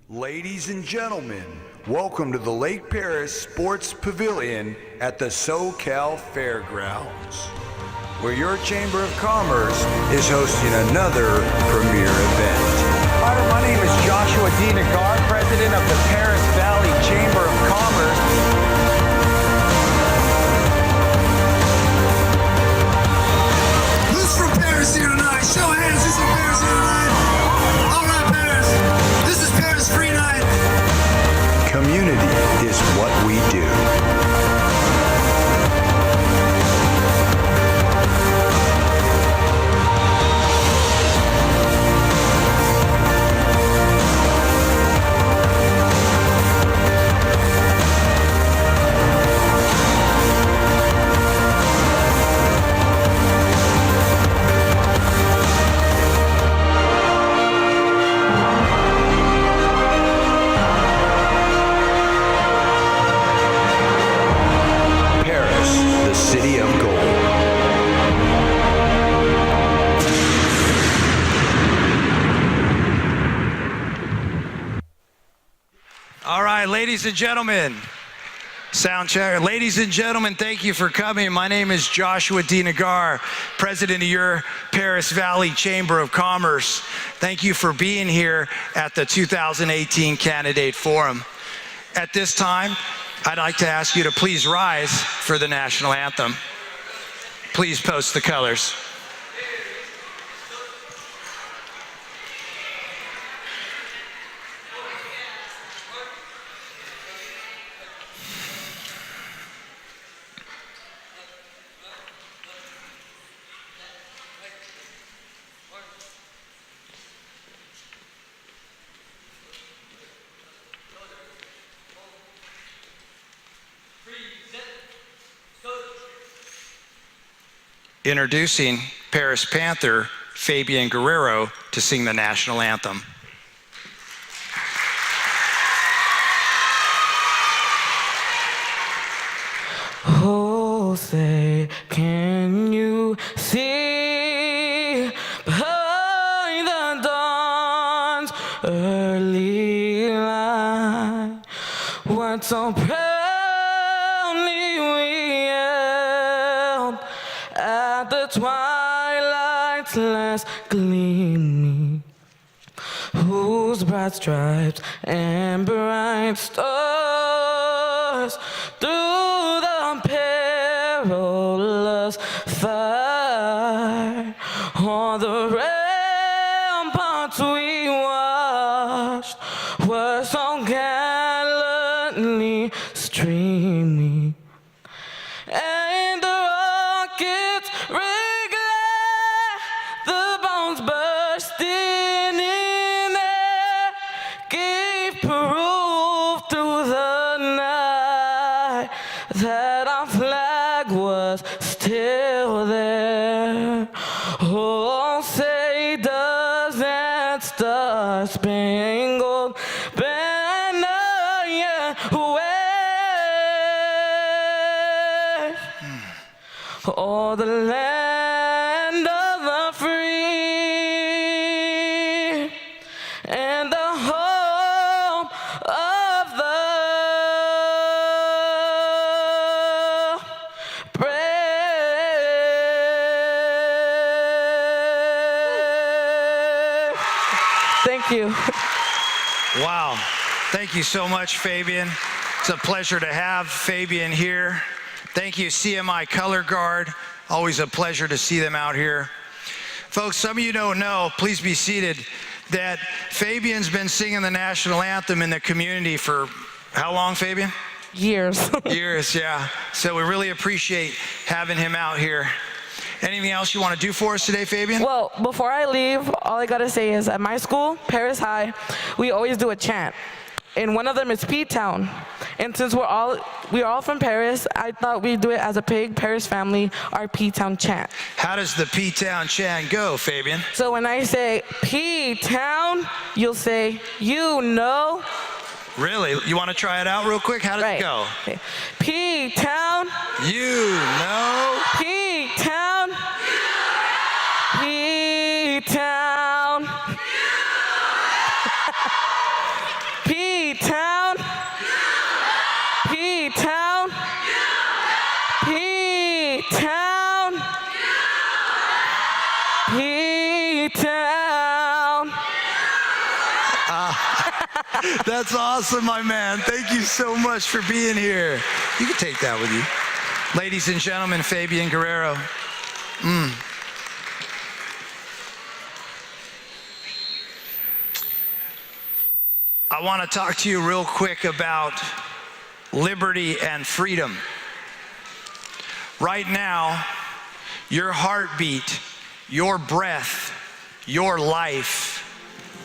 Ladies and gentlemen, welcome to the Lake Perris Sports Pavilion at the SoCal Fairgrounds, where your Chamber of Commerce is hosting another premier event. Hi, my name is Joshua D. Nagar, president of the Perris Valley Chamber of Commerce. Who's from Perris here tonight? Show of hands, who's from Perris here tonight? All right, Perris. This is Perris Free Night. Community is what we do. City of Gold. All right, ladies and gentlemen, sound check. Ladies and gentlemen, thank you for coming. My name is Joshua D. Nagar, president of your Perris Valley Chamber of Commerce. Thank you for being here at the 2018 Candidate Forum. At this time, I'd like to ask you to please rise for the national anthem. Please post the colors. Introducing Perris Panther Fabian Guerrero to sing the national anthem. Oh, say, can you see behind the dawn's early light what so proudly we held at the twilight's last gleaming, whose bright stripes and bright stars through the perilous fire on the ramparts we watched were so gallantly streaming, and the rockets regret the bombs bursting in air gave proof through the night that our flag was still there. Oh, say does that star-spangled banner yet wave o'er the land of the free and the home of the brave. Thank you. Wow, thank you so much, Fabian. It's a pleasure to have Fabian here. Thank you, CMI Color Guard. Always a pleasure to see them out here. Folks, some of you don't know, please be seated, that Fabian's been singing the national anthem in the community for how long, Fabian? Years. Years, yeah. So we really appreciate having him out here. Anything else you want to do for us today, Fabian? Well, before I leave, all I gotta say is at my school, Perris High, we always do a chant. And one of them is P-Town. And since we're all from Perris, I thought we'd do it as a big Perris family, our P-Town chant. How does the P-Town chant go, Fabian? So when I say P-Town, you'll say, you know. Really? You want to try it out real quick? How does it go? Okay. P-Town. You know. P-Town. P-Town. That's awesome, my man. Thank you so much for being here. You can take that with you. Ladies and gentlemen, Fabian Guerrero. I want to talk to you real quick about liberty and freedom. Right now, your heartbeat, your breath, your life,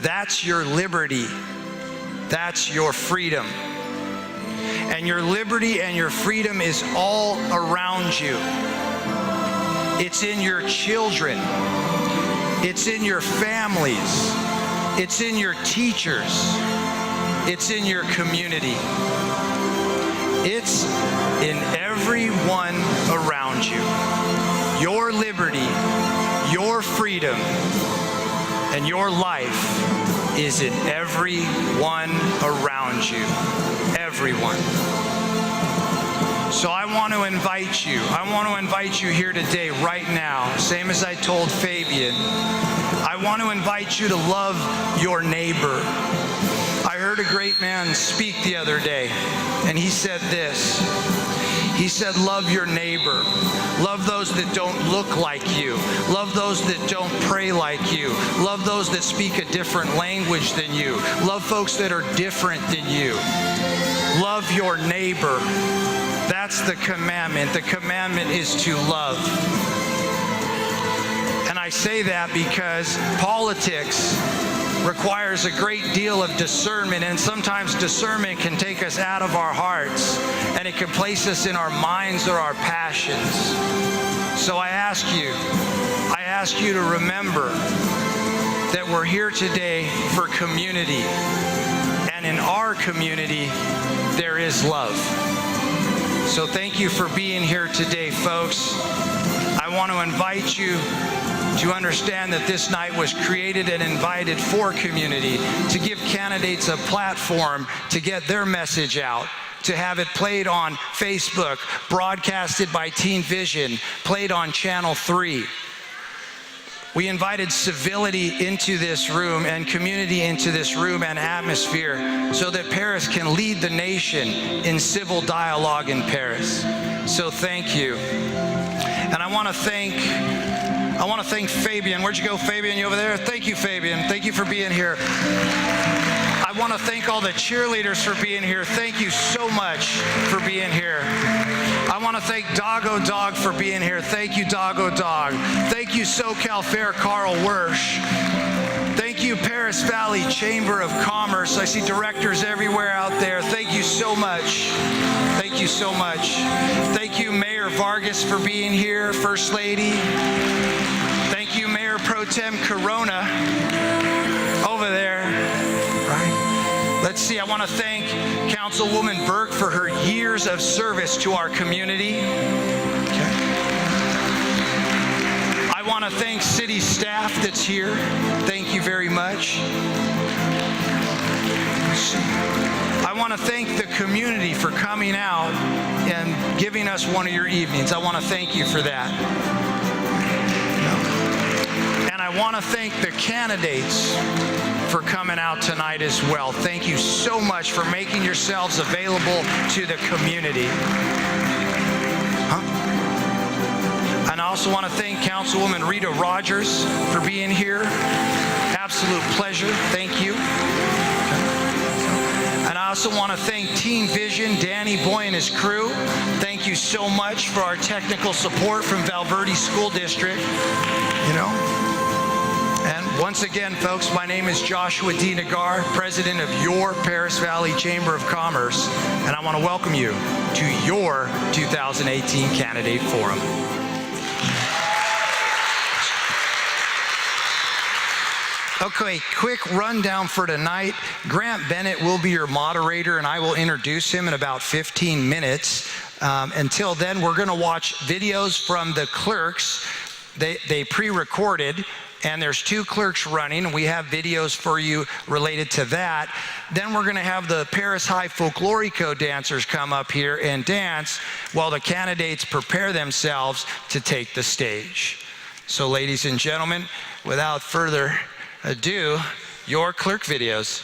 that's your liberty. That's your freedom. And your liberty and your freedom is all around you. It's in your children. It's in your families. It's in your teachers. It's in your community. It's in everyone around you. Your liberty, your freedom, and your life is in everyone around you. Everyone. So I want to invite you. I want to invite you here today, right now, same as I told Fabian. I want to invite you to love your neighbor. I heard a great man speak the other day, and he said this. He said, love your neighbor. Love those that don't look like you. Love those that don't pray like you. Love those that speak a different language than you. Love folks that are different than you. Love your neighbor. That's the commandment. The commandment is to love. And I say that because politics requires a great deal of discernment, and sometimes discernment can take us out of our hearts, and it can place us in our minds or our passions. So I ask you to remember that we're here today for community, and in our community there is love. So thank you for being here today, folks. I want to invite you to understand that this night was created and invited for community, to give candidates a platform to get their message out, to have it played on Facebook, broadcasted by Teen Vision, played on Channel 3. We invited civility into this room and community into this room and atmosphere so that Perris can lead the nation in civil dialogue in Perris. So thank you. And I want to thank Fabian. Where'd you go, Fabian? You over there? Thank you, Fabian. Thank you for being here. I want to thank all the cheerleaders for being here. Thank you so much for being here. I want to thank Doggo Dog for being here. Thank you, Doggo Dog. Thank you, SoCal Fair Carl Wersch. Thank you, Perris Valley Chamber of Commerce. I see directors everywhere out there. Thank you so much. Thank you so much. Thank you, Mayor Vargas, for being here, First Lady. Thank you, Mayor Pro Tem Corona over there. Right. Let's see, I want to thank Councilwoman Burke for her years of service to our community. Okay. I want to thank city staff that's here. Thank you very much. I want to thank the community for coming out and giving us one of your evenings. I want to thank you for that. And I want to thank the candidates for coming out tonight as well. Thank you so much for making yourselves available to the community. And I also want to thank Councilwoman Rita Rogers for being here. Absolute pleasure. Thank you. And I also want to thank Teen Vision, Danny Boy and his crew. Thank you so much for our technical support from Valverde School District. And once again, folks, my name is Joshua D. Nagar, president of your Perris Valley Chamber of Commerce, and I want to welcome you to your 2018 Candidate Forum. Okay, quick rundown for tonight. Grant Bennett will be your moderator, and I will introduce him in about 15 minutes. Until then, we're going to watch videos from the clerks. They pre-recorded, and there's 2 clerks running. We have videos for you related to that. Then we're going to have the Perris High Folklorico dancers come up here and dance while the candidates prepare themselves to take the stage. So, ladies and gentlemen, without further ado, your clerk videos.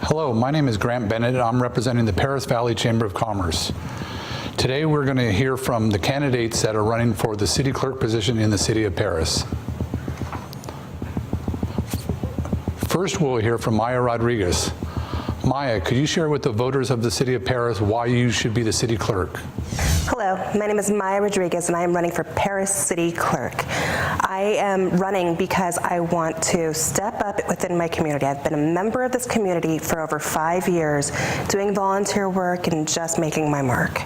Hello, my name is Grant Bennett. I'm representing the Perris Valley Chamber of Commerce. Today we're going to hear from the candidates that are running for the city clerk position in the city of Perris. First, we'll hear from Maya Rodriguez. Maya, could you share with the voters of the city of Perris why you should be the city clerk? Hello, my name is Maya Rodriguez and I am running for Perris City Clerk. I am running because I want to step up within my community. I've been a member of this community for over 5 years, doing volunteer work and just making my mark.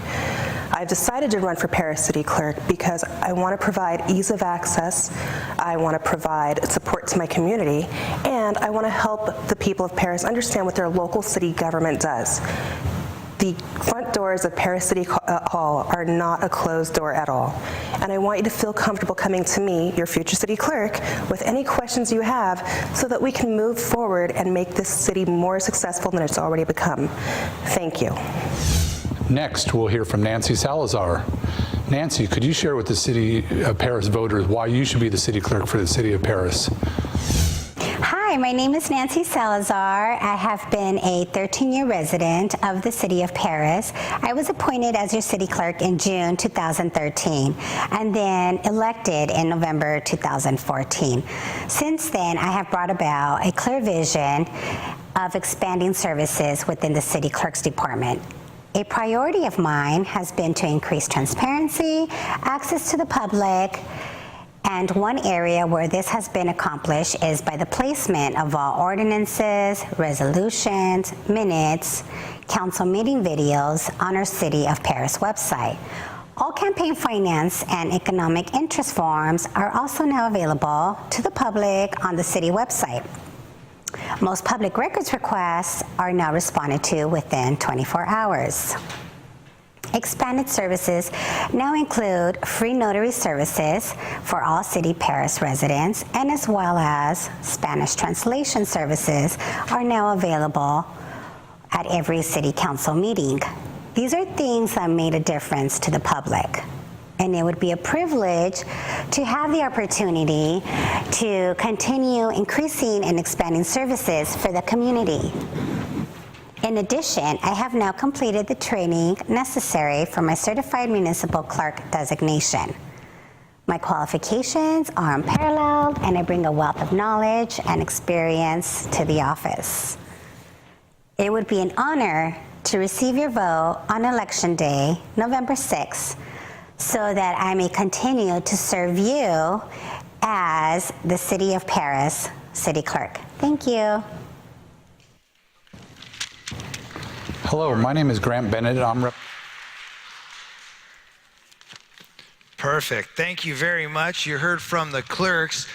I've decided to run for Perris City Clerk because I want to provide ease of access, I want to provide support to my community, and I want to help the people of Perris understand what their local city government does. The front doors of Perris City Hall are not a closed door at all. And I want you to feel comfortable coming to me, your future city clerk, with any questions you have so that we can move forward and make this city more successful than it's already become. Thank you. Next, we'll hear from Nancy Salazar. Nancy, could you share with the city of Perris voters why you should be the city clerk for the city of Perris? Hi, my name is Nancy Salazar. I have been a 13-year resident of the city of Perris. I was appointed as your city clerk in June 2013 and then elected in November 2014. Since then, I have brought about a clear vision of expanding services within the city clerk's department. A priority of mine has been to increase transparency, access to the public, and one area where this has been accomplished is by the placement of all ordinances, resolutions, minutes, council meeting videos on our City of Perris website. All campaign finance and economic interest forms are also now available to the public on the city website. Most public records requests are now responded to within 24 hours. Expanded services now include free notary services for all City Perris residents, and as well as Spanish translation services are now available at every city council meeting. These are things that made a difference to the public, and it would be a privilege to have the opportunity to continue increasing and expanding services for the community. In addition, I have now completed the training necessary for my certified municipal clerk designation. My qualifications are unparalleled, and I bring a wealth of knowledge and experience to the office. It would be an honor to receive your vote on Election Day, November 6th, so that I may continue to serve you as the City of Perris City Clerk. Thank you. Hello, my name is Grant Bennett. Perfect. Thank you very much. You heard from the clerks.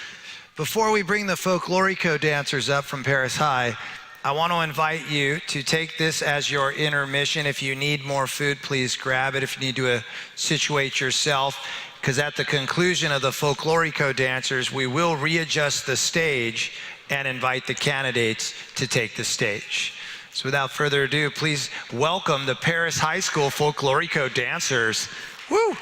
Before we bring the folklorico dancers up from Perris High, I want to invite you to take this as your intermission. If you need more food, please grab it. If you need to situate yourself, because at the conclusion of the folklorico dancers, we will readjust the stage and invite the candidates to take the stage. So without further ado, please welcome the Perris High School folklorico dancers. Woo!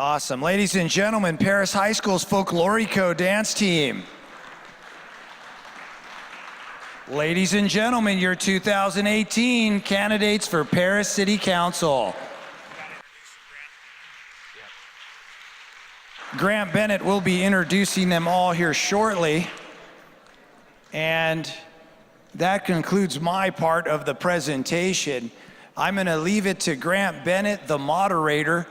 Awesome. Ladies and gentlemen, Perris High School's Folklorico dance team. Ladies and gentlemen, your 2018 candidates for Perris City Council. Grant Bennett will be introducing them all here shortly. And that concludes my part of the presentation. I'm going to leave it to Grant Bennett, the moderator.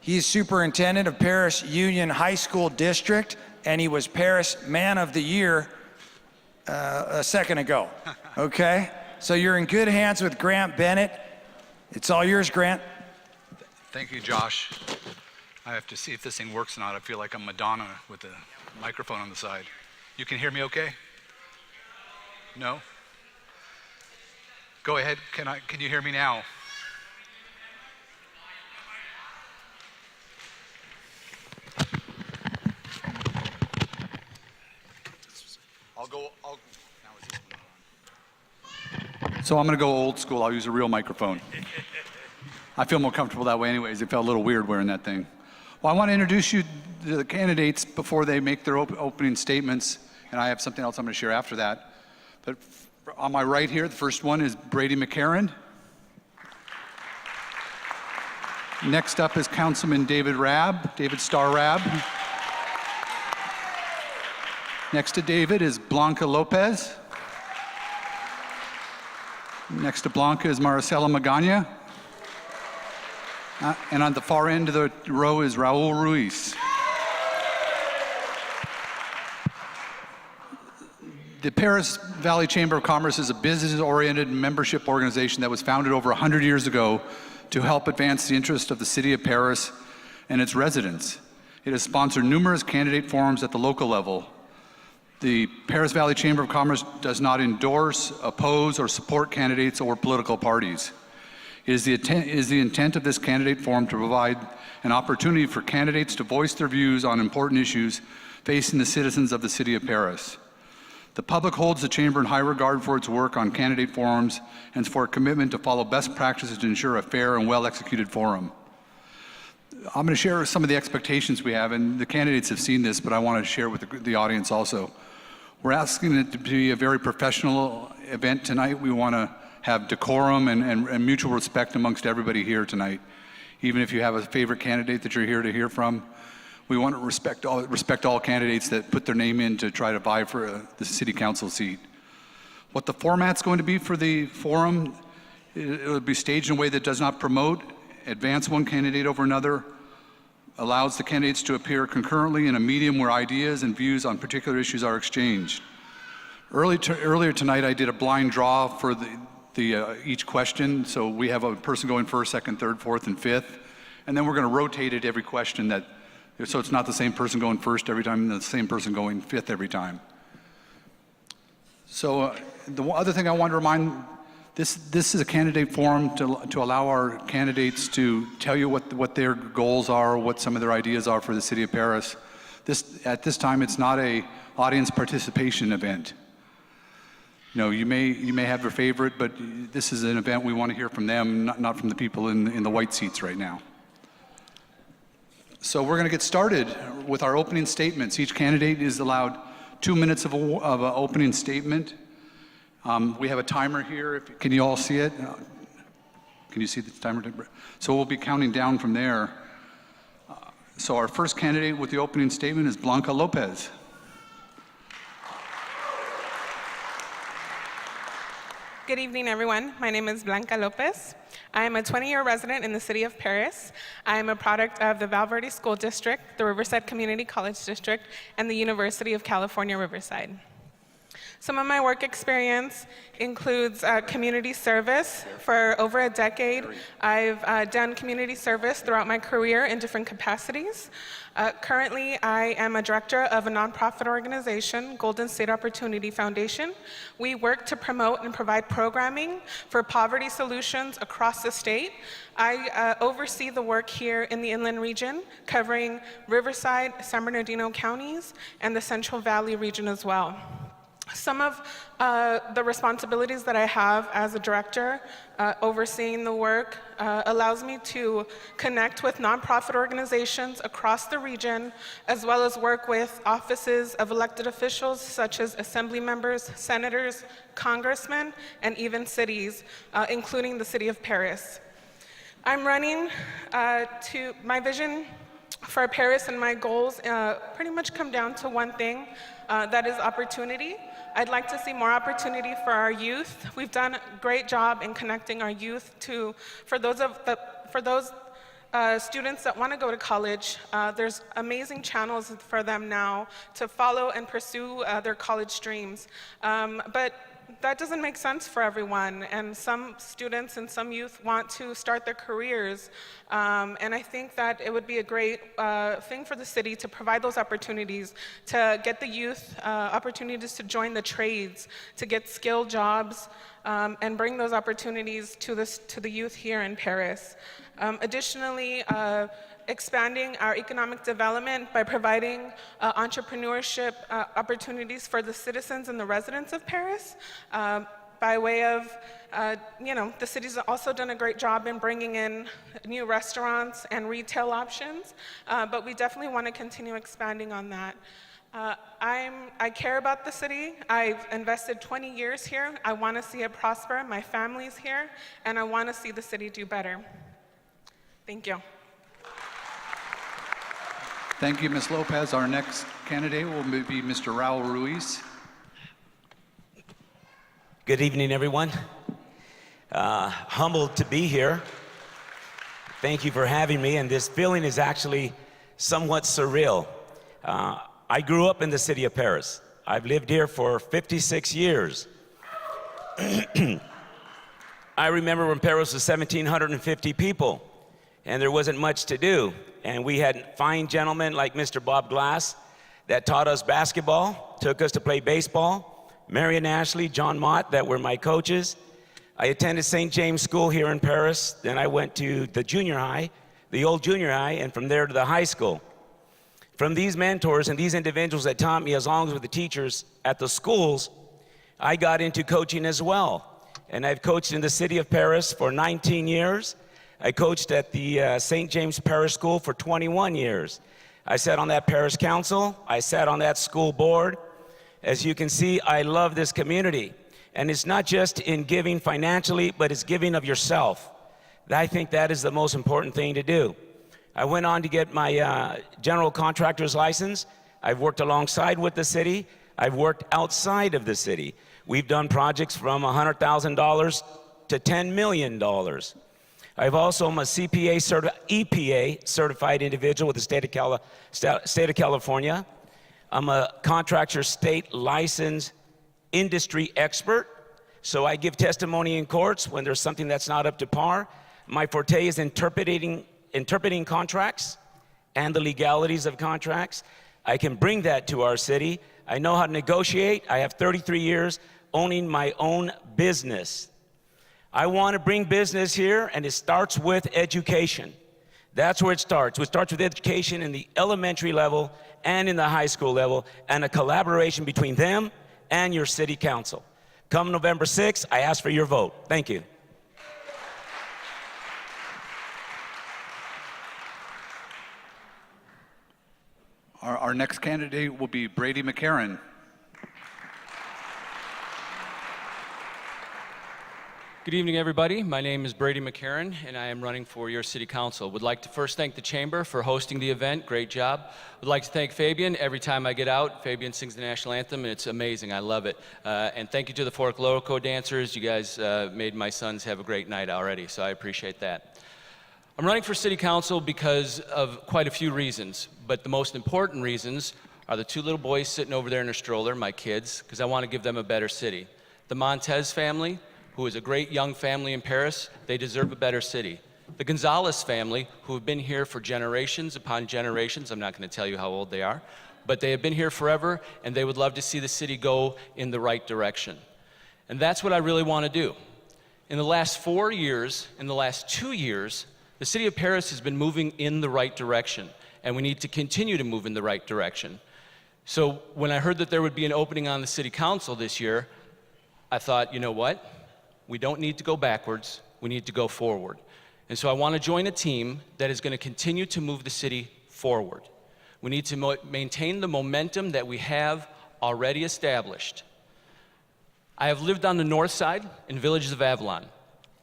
He's superintendent of Perris Union High School District, and he was Perris Man of the Year a second ago. Okay? So you're in good hands with Grant Bennett. It's all yours, Grant. Thank you, Josh. I have to see if this thing works or not. I feel like I'm Madonna with the microphone on the side. You can hear me okay? No? Go ahead. Can you hear me now? Now is this one on? So I'm going to go old school. I'll use a real microphone. I feel more comfortable that way anyways. It felt a little weird wearing that thing. Well, I want to introduce you to the candidates before they make their opening statements, and I have something else I'm going to share after that. But on my right here, the first one is Brady McCarran. Next up is Councilman David Starr Rabb. Next to David is Blanca Lopez. Next to Blanca is Maricela Magana. And on the far end of the row is Raul Ruiz. The Perris Valley Chamber of Commerce is a business-oriented membership organization that was founded over 100 years ago to help advance the interest of the city of Perris and its residents. It has sponsored numerous candidate forums at the local level. The Perris Valley Chamber of Commerce does not endorse, oppose, or support candidates or political parties. It is the intent of this candidate forum to provide an opportunity for candidates to voice their views on important issues facing the citizens of the city of Perris. The public holds the Chamber in high regard for its work on candidate forums and for a commitment to follow best practices to ensure a fair and well-executed forum. I'm going to share some of the expectations we have, and the candidates have seen this, but I want to share with the audience also. We're asking it to be a very professional event tonight. We want to have decorum and mutual respect amongst everybody here tonight. Even if you have a favorite candidate that you're here to hear from, we want to respect all candidates that put their name in to try to vie for the city council seat. What the format's going to be for the forum, it will be staged in a way that does not promote, advance one candidate over another, allows the candidates to appear concurrently in a medium where ideas and views on particular issues are exchanged. Earlier tonight, I did a blind draw for each question, so we have a person going first, second, third, fourth, and fifth, and then we're going to rotate it every question so it's not the same person going first every time and the same person going fifth every time. So the other thing I want to remind, this is a candidate forum to allow our candidates to tell you what their goals are, what some of their ideas are for the city of Perris. At this time, it's not a audience participation event. You know, you may have your favorite, but this is an event we want to hear from them, not from the people in the white seats right now. So we're going to get started with our opening statements. Each candidate is allowed 2 minutes of an opening statement. We have a timer here. Can you all see it? Can you see the timer? So we'll be counting down from there. So our first candidate with the opening statement is Blanca Lopez. Good evening, everyone. My name is Blanca Lopez. I am a 20-year resident in the city of Perris. I am a product of the Valverde School District, the Riverside Community College District, and the University of California, Riverside. Some of my work experience includes community service. For over a decade, I've done community service throughout my career in different capacities. Currently, I am a director of a nonprofit organization, Golden State Opportunity Foundation. We work to promote and provide programming for poverty solutions across the state. I oversee the work here in the Inland Region, covering Riverside, San Bernardino counties, and the Central Valley region as well. Some of the responsibilities that I have as a director, overseeing the work, allows me to connect with nonprofit organizations across the region, as well as work with offices of elected officials such as assembly members, senators, congressmen, and even cities, including the city of Perris. I'm running to my vision for Perris, and my goals pretty much come down to one thing, that is opportunity. I'd like to see more opportunity for our youth. We've done a great job in connecting our youth for those students that want to go to college. There's amazing channels for them now to follow and pursue their college dreams. But that doesn't make sense for everyone, and some students and some youth want to start their careers, and I think that it would be a great thing for the city to provide those opportunities, to get the youth opportunities to join the trades, to get skilled jobs, and bring those opportunities to the youth here in Perris. Additionally, expanding our economic development by providing entrepreneurship opportunities for the citizens and the residents of Perris, by way of, the city's also done a great job in bringing in new restaurants and retail options, but we definitely want to continue expanding on that. I care about the city. I've invested 20 years here. I want to see it prosper. My family's here, and I want to see the city do better. Thank you. Thank you, Ms. Lopez. Our next candidate will be Mr. Raul Ruiz. Good evening, everyone. Humbled to be here. Thank you for having me, and this feeling is actually somewhat surreal. I grew up in the city of Perris. I've lived here for 56 years. I remember when Perris was 1,750 people, and there wasn't much to do. And we had fine gentlemen like Mr. Bob Glass that taught us basketball, took us to play baseball, Marion Ashley, John Mott, that were my coaches. I attended St. James School here in Perris. Then I went to the junior high, the old junior high, and from there to the high school. From these mentors and these individuals that taught me, as long as with the teachers at the schools, I got into coaching as well. And I've coached in the city of Perris for 19 years. I coached at the St. James Parish School for 21 years. I sat on that parish council. I sat on that school board. As you can see, I love this community. And it's not just in giving financially, but it's giving of yourself. I think that is the most important thing to do. I went on to get my general contractor's license. I've worked alongside with the city. I've worked outside of the city. We've done projects from $100,000 to $10 million. I've also, I'm a EPA certified individual with the state of California. I'm a contractor state licensed industry expert. So I give testimony in courts when there's something that's not up to par. My forte is interpreting contracts and the legalities of contracts. I can bring that to our city. I know how to negotiate. I have 33 years owning my own business. I want to bring business here, and it starts with education. That's where it starts. It starts with education in the elementary level and in the high school level, and a collaboration between them and your city council. Come November 6th, I ask for your vote. Thank you. Our next candidate will be Brady McCarran. Good evening, everybody. My name is Brady McCarran, and I am running for your city council. Would like to first thank the Chamber for hosting the event. Great job. Would like to thank Fabian. Every time I get out, Fabian sings the national anthem, and it's amazing. I love it. And thank you to the Fork Loco dancers. You guys made my sons have a great night already, so I appreciate that. I'm running for city council because of quite a few reasons, but the most important reasons are the two little boys sitting over there in a stroller, my kids, because I want to give them a better city. The Montez family, who is a great young family in Perris, they deserve a better city. The Gonzalez family, who have been here for generations upon generations, I'm not going to tell you how old they are, but they have been here forever, and they would love to see the city go in the right direction. And that's what I really want to do. In the last 4 years, in the last 2 years, the city of Perris has been moving in the right direction, and we need to continue to move in the right direction. So when I heard that there would be an opening on the city council this year, I thought, you know what? We don't need to go backwards, we need to go forward. And so I want to join a team that is going to continue to move the city forward. We need to maintain the momentum that we have already established. I have lived on the north side in Villages of Avalon.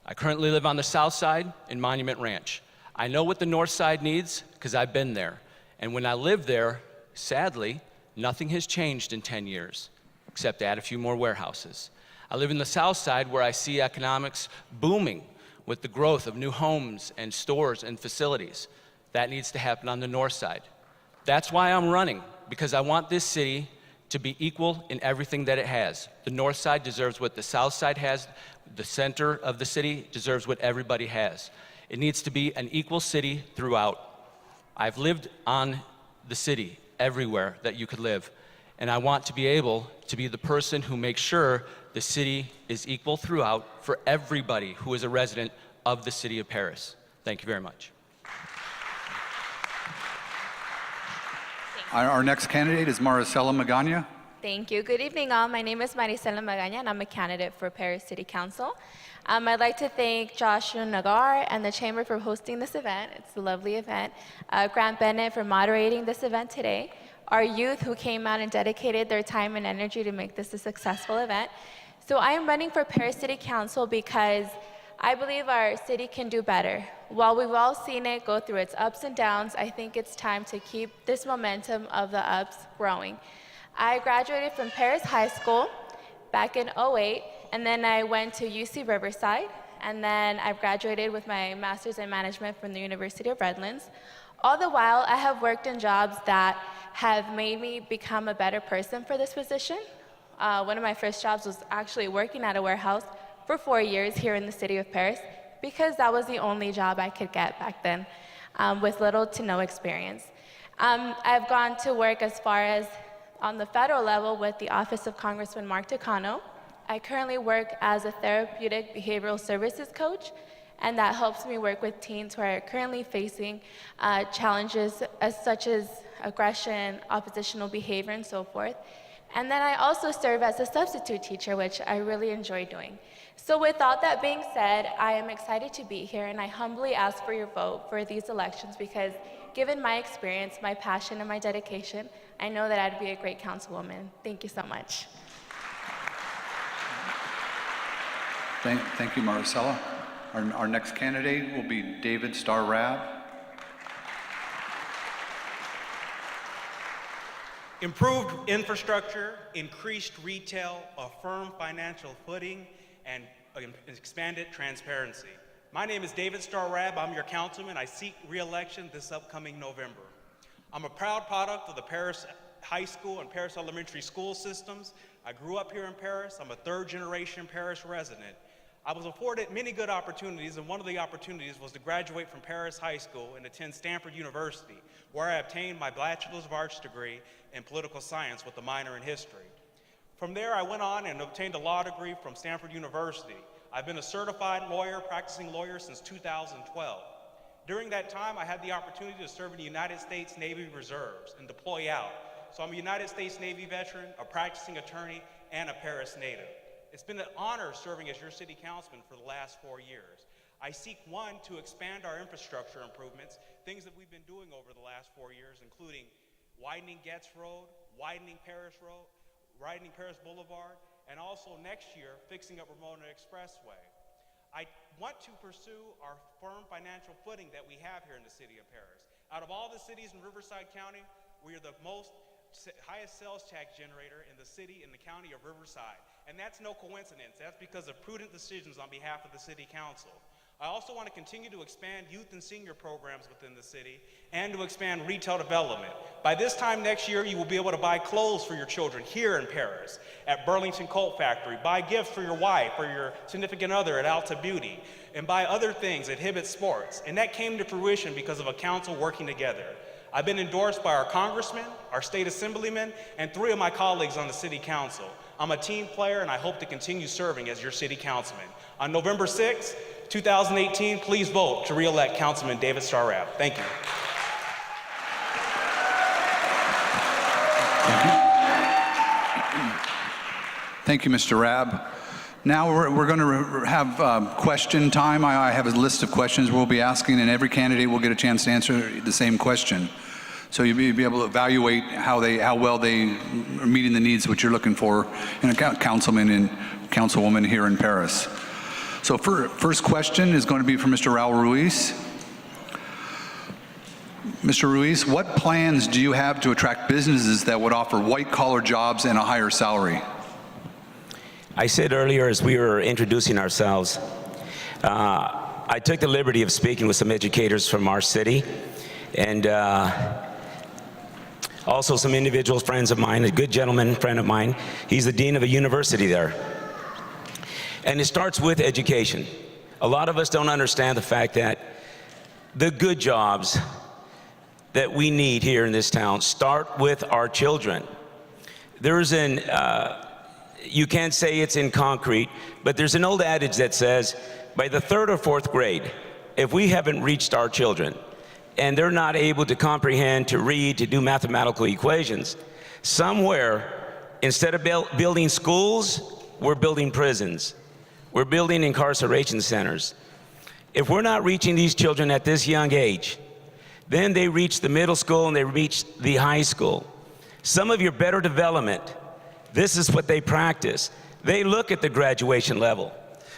I currently live on the south side in Monument Ranch. I know what the north side needs because I've been there. And when I lived there, sadly, nothing has changed in 10 years, except add a few more warehouses. I live in the south side where I see economics booming with the growth of new homes and stores and facilities. That needs to happen on the north side. That's why I'm running, because I want this city to be equal in everything that it has. The north side deserves what the south side has. The center of the city deserves what everybody has. It needs to be an equal city throughout. I've lived on the city everywhere that you could live, and I want to be able to be the person who makes sure the city is equal throughout for everybody who is a resident of the city of Perris. Thank you very much. Our next candidate is Maricela Magana. Thank you. Good evening, all. My name is Maricela Magana, and I'm a candidate for Perris City Council. I'd like to thank Joshua Nagar and the Chamber for hosting this event. It's a lovely event. Grant Bennett for moderating this event today. Our youth who came out and dedicated their time and energy to make this a successful event. So I am running for Perris City Council because I believe our city can do better. While we've all seen it go through its ups and downs, I think it's time to keep this momentum of the ups growing. I graduated from Perris High School back in '08, and then I went to UC Riverside, and then I've graduated with my master's in management from the University of Redlands. All the while, I have worked in jobs that have made me become a better person for this position. One of my first jobs was actually working at a warehouse for 4 years here in the city of Perris, because that was the only job I could get back then with little to no experience. I've gone to work as far as on the federal level with the Office of Congressman Mark Takano. I currently work as a therapeutic behavioral services coach, and that helps me work with teens who are currently facing challenges such as aggression, oppositional behavior, and so forth. And then I also serve as a substitute teacher, which I really enjoy doing. So with all that being said, I am excited to be here, and I humbly ask for your vote for these elections because given my experience, my passion, and my dedication, I know that I'd be a great councilwoman. Thank you so much. Thank you, Maricela. Our next candidate will be David Starr-Rabb. Improved infrastructure, increased retail, a firm financial footing, and expanded transparency. My name is David Starr-Rabb. I'm your councilman. I seek re-election this upcoming November. I'm a proud product of the Perris High School and Perris Elementary School systems. I grew up here in Perris. I'm a third-generation Perris resident. I was afforded many good opportunities, and one of the opportunities was to graduate from Perris High School and attend Stanford University, where I obtained my Bachelor's of Arts degree in political science with a minor in history. From there, I went on and obtained a law degree from Stanford University. I've been a certified lawyer, practicing lawyer since 2012. During that time, I had the opportunity to serve in the United States Navy Reserves and deploy out. So I'm a United States Navy veteran, a practicing attorney, and a Perris native. It's been an honor serving as your city councilman for the last 4 years. I seek, one, to expand our infrastructure improvements, things that we've been doing over the last 4 years, including widening Getz Road, widening Perris Road, widening Perris Boulevard, and also next year, fixing up Ramona Expressway. I want to pursue our firm financial footing that we have here in the city of Perris. Out of all the cities in Riverside County, we are the highest sales tax generator in the city and the county of Riverside. And that's no coincidence. That's because of prudent decisions on behalf of the city council. I also want to continue to expand youth and senior programs within the city and to expand retail development. By this time next year, you will be able to buy clothes for your children here in Perris, at Burlington Coat Factory, buy gifts for your wife or your significant other at Alta Beauty, and buy other things at Hibbett Sports. And that came to fruition because of a council working together. I've been endorsed by our congressman, our state assemblyman, and 3 of my colleagues on the city council. I'm a team player, and I hope to continue serving as your city councilman. On November 6th, 2018, please vote to re-elect Councilman David Starr-Rabb. Thank you. Thank you, Mr. Rabb. Now we're going to have question time. I have a list of questions we'll be asking, and every candidate will get a chance to answer the same question. So you'll be able to evaluate how well they are meeting the needs which you're looking for in a councilman and councilwoman here in Perris. So first question is going to be for Mr. Raul Ruiz. Mr. Ruiz, what plans do you have to attract businesses that would offer white-collar jobs and a higher salary? I said earlier as we were introducing ourselves, I took the liberty of speaking with some educators from our city, and also some individuals, friends of mine, a good gentleman, friend of mine. He's the dean of a university there. And it starts with education. A lot of us don't understand the fact that the good jobs that we need here in this town start with our children. There's you can't say it's in concrete, but there's an old adage that says, by the 3rd or 4th grade, if we haven't reached our children and they're not able to comprehend, to read, to do mathematical equations, somewhere, instead of building schools, we're building prisons. We're building incarceration centers. If we're not reaching these children at this young age, then they reach the middle school and they reach the high school. Some of your better development, this is what they practice. They look at the graduation level.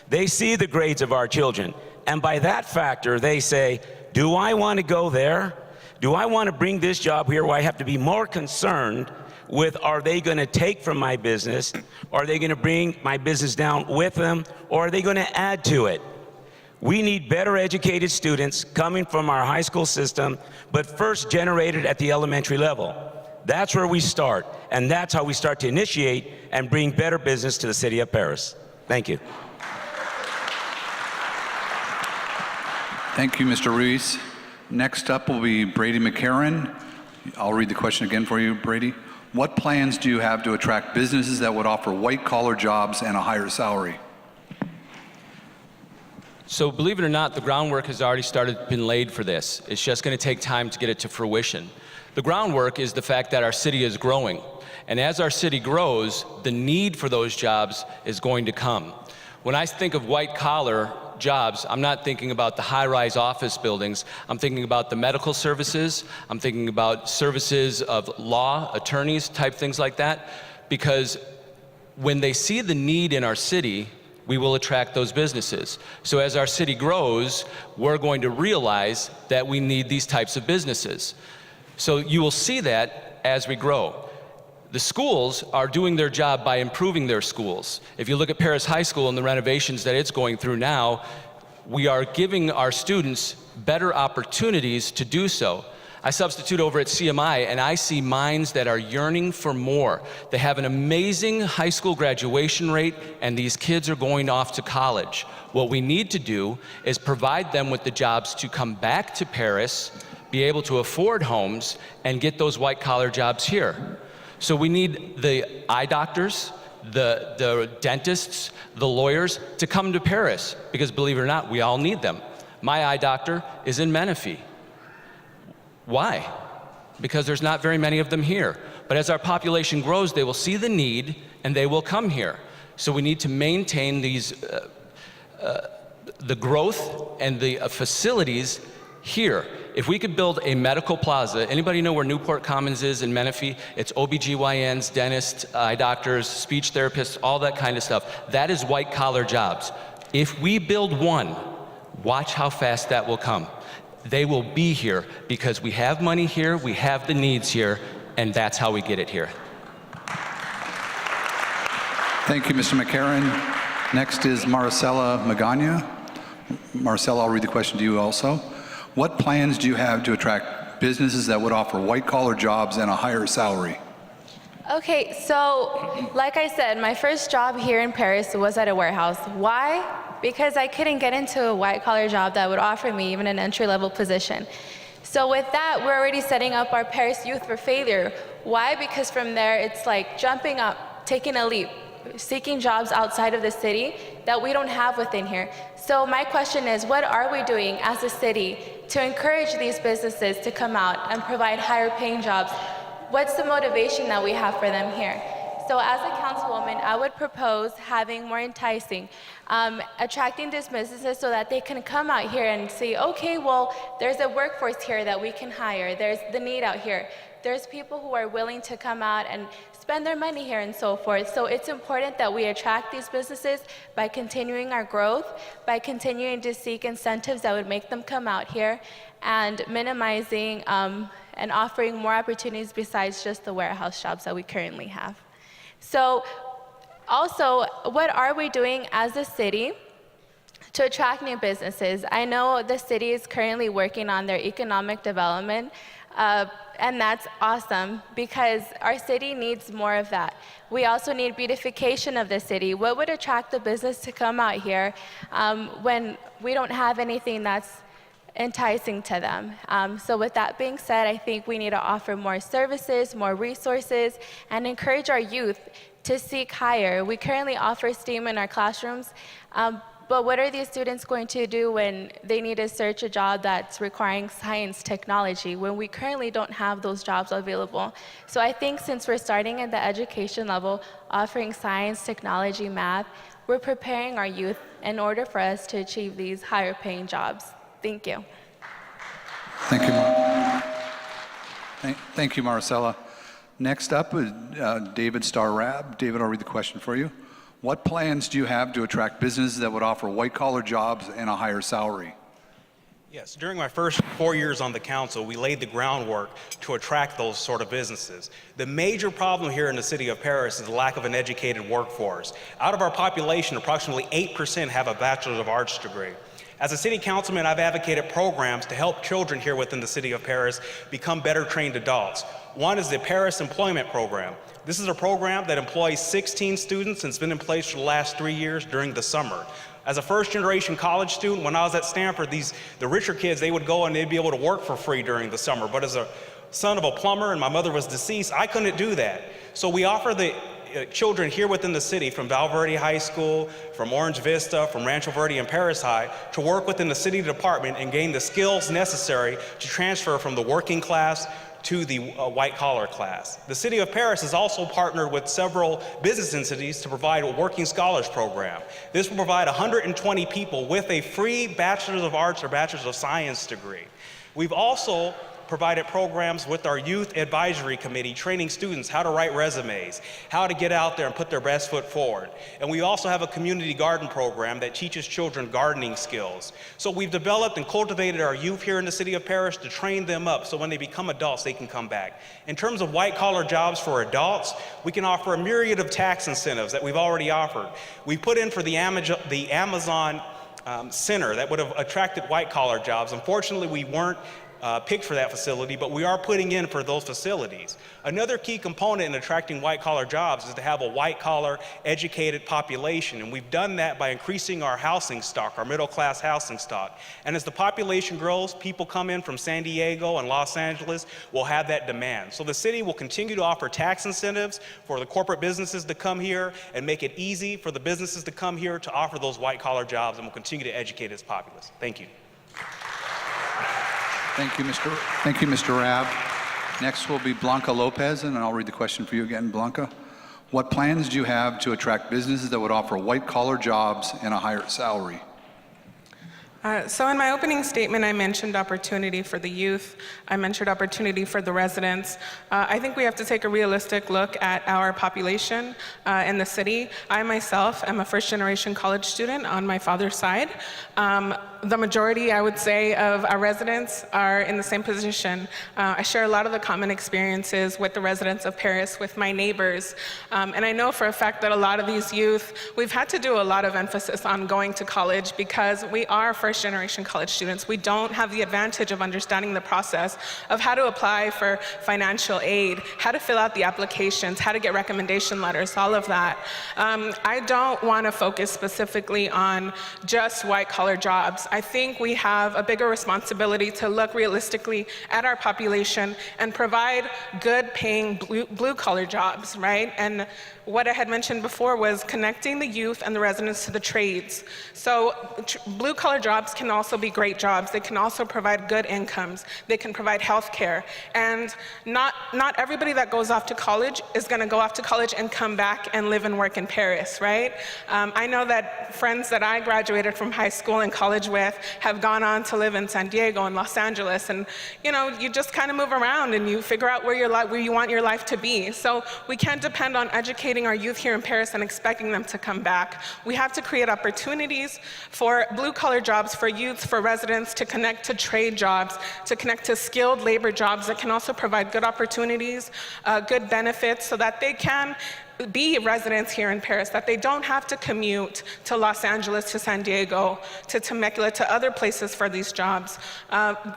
They see the grades of our children. And by that factor, they say, do I want to go there? Do I want to bring this job here where I have to be more concerned with, are they going to take from my business? Are they going to bring my business down with them? Or are they going to add to it? We need better educated students coming from our high school system, but first generated at the elementary level. That's where we start, and that's how we start to initiate and bring better business to the city of Perris. Thank you. Thank you, Mr. Ruiz. Next up will be Brady McCarran. I'll read the question again for you, Brady. What plans do you have to attract businesses that would offer white-collar jobs and a higher salary? So believe it or not, the groundwork has already been laid for this. It's just going to take time to get it to fruition. The groundwork is the fact that our city is growing. And as our city grows, the need for those jobs is going to come. When I think of white-collar jobs, I'm not thinking about the high-rise office buildings. I'm thinking about the medical services. I'm thinking about services of law, attorneys, type things like that. Because when they see the need in our city, we will attract those businesses. So as our city grows, we're going to realize that we need these types of businesses. So you will see that as we grow. The schools are doing their job by improving their schools. If you look at Perris High School and the renovations that it's going through now, we are giving our students better opportunities to do so. I substitute over at CMI, and I see minds that are yearning for more. They have an amazing high school graduation rate, and these kids are going off to college. What we need to do is provide them with the jobs to come back to Perris, be able to afford homes, and get those white-collar jobs here. So we need the eye doctors, the dentists, the lawyers to come to Perris, because believe it or not, we all need them. My eye doctor is in Menifee. Why? Because there's not very many of them here. But as our population grows, they will see the need and they will come here. So we need to maintain these, the growth and the facilities here. If we could build a medical plaza, anybody know where Newport Commons is in Menifee? It's OBGYNs, dentists, eye doctors, speech therapists, all that kind of stuff. That is white-collar jobs. If we build one, watch how fast that will come. They will be here because we have money here, we have the needs here, and that's how we get it here. Thank you, Mr. McCarran. Next is Maricela Magana. Maricela, I'll read the question to you also. What plans do you have to attract businesses that would offer white-collar jobs and a higher salary? Okay, so like I said, my first job here in Perris was at a warehouse. Why? Because I couldn't get into a white-collar job that would offer me even an entry-level position. So with that, we're already setting up our Perris Youth for Failure. Why? Because from there, it's like jumping up, taking a leap, seeking jobs outside of the city that we don't have within here. So my question is, what are we doing as a city to encourage these businesses to come out and provide higher paying jobs what's the motivation that we have for them here? So as a councilwoman, I would propose having more enticing, attracting these businesses so that they can come out here and see, okay, well, there's a workforce here that we can hire. There's the need out here. There's people who are willing to come out and spend their money here and so forth. So it's important that we attract these businesses by continuing our growth, by continuing to seek incentives that would make them come out here, and minimizing and offering more opportunities besides just the warehouse jobs that we currently have. So also, what are we doing as a city to attract new businesses? I know the city is currently working on their economic development, and that's awesome because our city needs more of that. We also need beautification of the city. What would attract the business to come out here when we don't have anything that's enticing to them? So with that being said, I think we need to offer more services, more resources, and encourage our youth to seek higher. We currently offer STEAM in our classrooms, but what are these students going to do when they need to search a job that's requiring science technology, when we currently don't have those jobs available? So I think since we're starting at the education level, offering science, technology, math, we're preparing our youth in order for us to achieve these higher paying jobs. Thank you. Thank you. Thank you, Maricela. Next up is David Starr-Rabb. David, I'll read the question for you. What plans do you have to attract businesses that would offer white-collar jobs and a higher salary? Yes, during my first 4 years on the council, we laid the groundwork to attract those sort of businesses. The major problem here in the city of Perris is the lack of an educated workforce. Out of our population, approximately 8% have a Bachelor of Arts degree. As a city councilman, I've advocated programs to help children here within the city of Perris become better trained adults. One is the Perris Employment Program. This is a program that employs 16 students and it's been in place for the last 3 years during the summer. As a first-generation college student, when I was at Stanford, the richer kids, they would go and they'd be able to work for free during the summer. But as a son of a plumber and my mother was deceased, I couldn't do that. So we offer the children here within the city from Val Verde High School, from Orange Vista, from Rancho Verde and Perris High to work within the city department and gain the skills necessary to transfer from the working class to the white-collar class. The city of Perris has also partnered with several business entities to provide a working scholars program. This will provide 120 people with a free Bachelor's of Arts or Bachelor's of Science degree. We've also provided programs with our Youth Advisory Committee, training students how to write resumes, how to get out there and put their best foot forward. And we also have a community garden program that teaches children gardening skills. So we've developed and cultivated our youth here in the city of Perris to train them up so when they become adults, they can come back. In terms of white-collar jobs for adults, we can offer a myriad of tax incentives that we've already offered. We put in for the Amazon Center that would have attracted white-collar jobs. Unfortunately, we weren't picked for that facility, but we are putting in for those facilities. Another key component in attracting white-collar jobs is to have a white-collar educated population, and we've done that by increasing our housing stock, our middle-class housing stock. And as the population grows, people come in from San Diego and Los Angeles will have that demand. So the city will continue to offer tax incentives for the corporate businesses to come here and make it easy for the businesses to come here to offer those white-collar jobs, and we'll continue to educate its populace. Thank you. Thank you, Mr. Rabb. Next will be Blanca Lopez, and I'll read the question for you again, Blanca. What plans do you have to attract businesses that would offer white-collar jobs and a higher salary? So in my opening statement, I mentioned opportunity for the youth. I mentioned opportunity for the residents. I think we have to take a realistic look at our population in the city. I myself am a first-generation college student on my father's side. The majority, I would say, of our residents are in the same position. I share a lot of the common experiences with the residents of Perris, with my neighbors. And I know for a fact that a lot of these youth, we've had to do a lot of emphasis on going to college because we are first-generation college students. We don't have the advantage of understanding the process of how to apply for financial aid, how to fill out the applications, how to get recommendation letters, all of that. I don't want to focus specifically on just white-collar jobs. I think we have a bigger responsibility to look realistically at our population and provide good paying blue-collar jobs, right? And what I had mentioned before was connecting the youth and the residents to the trades. So blue-collar jobs can also be great jobs. They can also provide good incomes. They can provide health care. And not everybody that goes off to college is going to go off to college and come back and live and work in Perris, right? I know that friends that I graduated from high school and college with have gone on to live in San Diego and Los Angeles, and you just kind of move around and you figure out where you want your life to be. So we can't depend on educating our youth here in Perris and expecting them to come back. We have to create opportunities for blue-collar jobs, for youth, for residents to connect to trade jobs, to connect to skilled labor jobs that can also provide good opportunities, good benefits, so that they can be residents here in Perris, that they don't have to commute to Los Angeles, to San Diego, to Temecula, to other places for these jobs.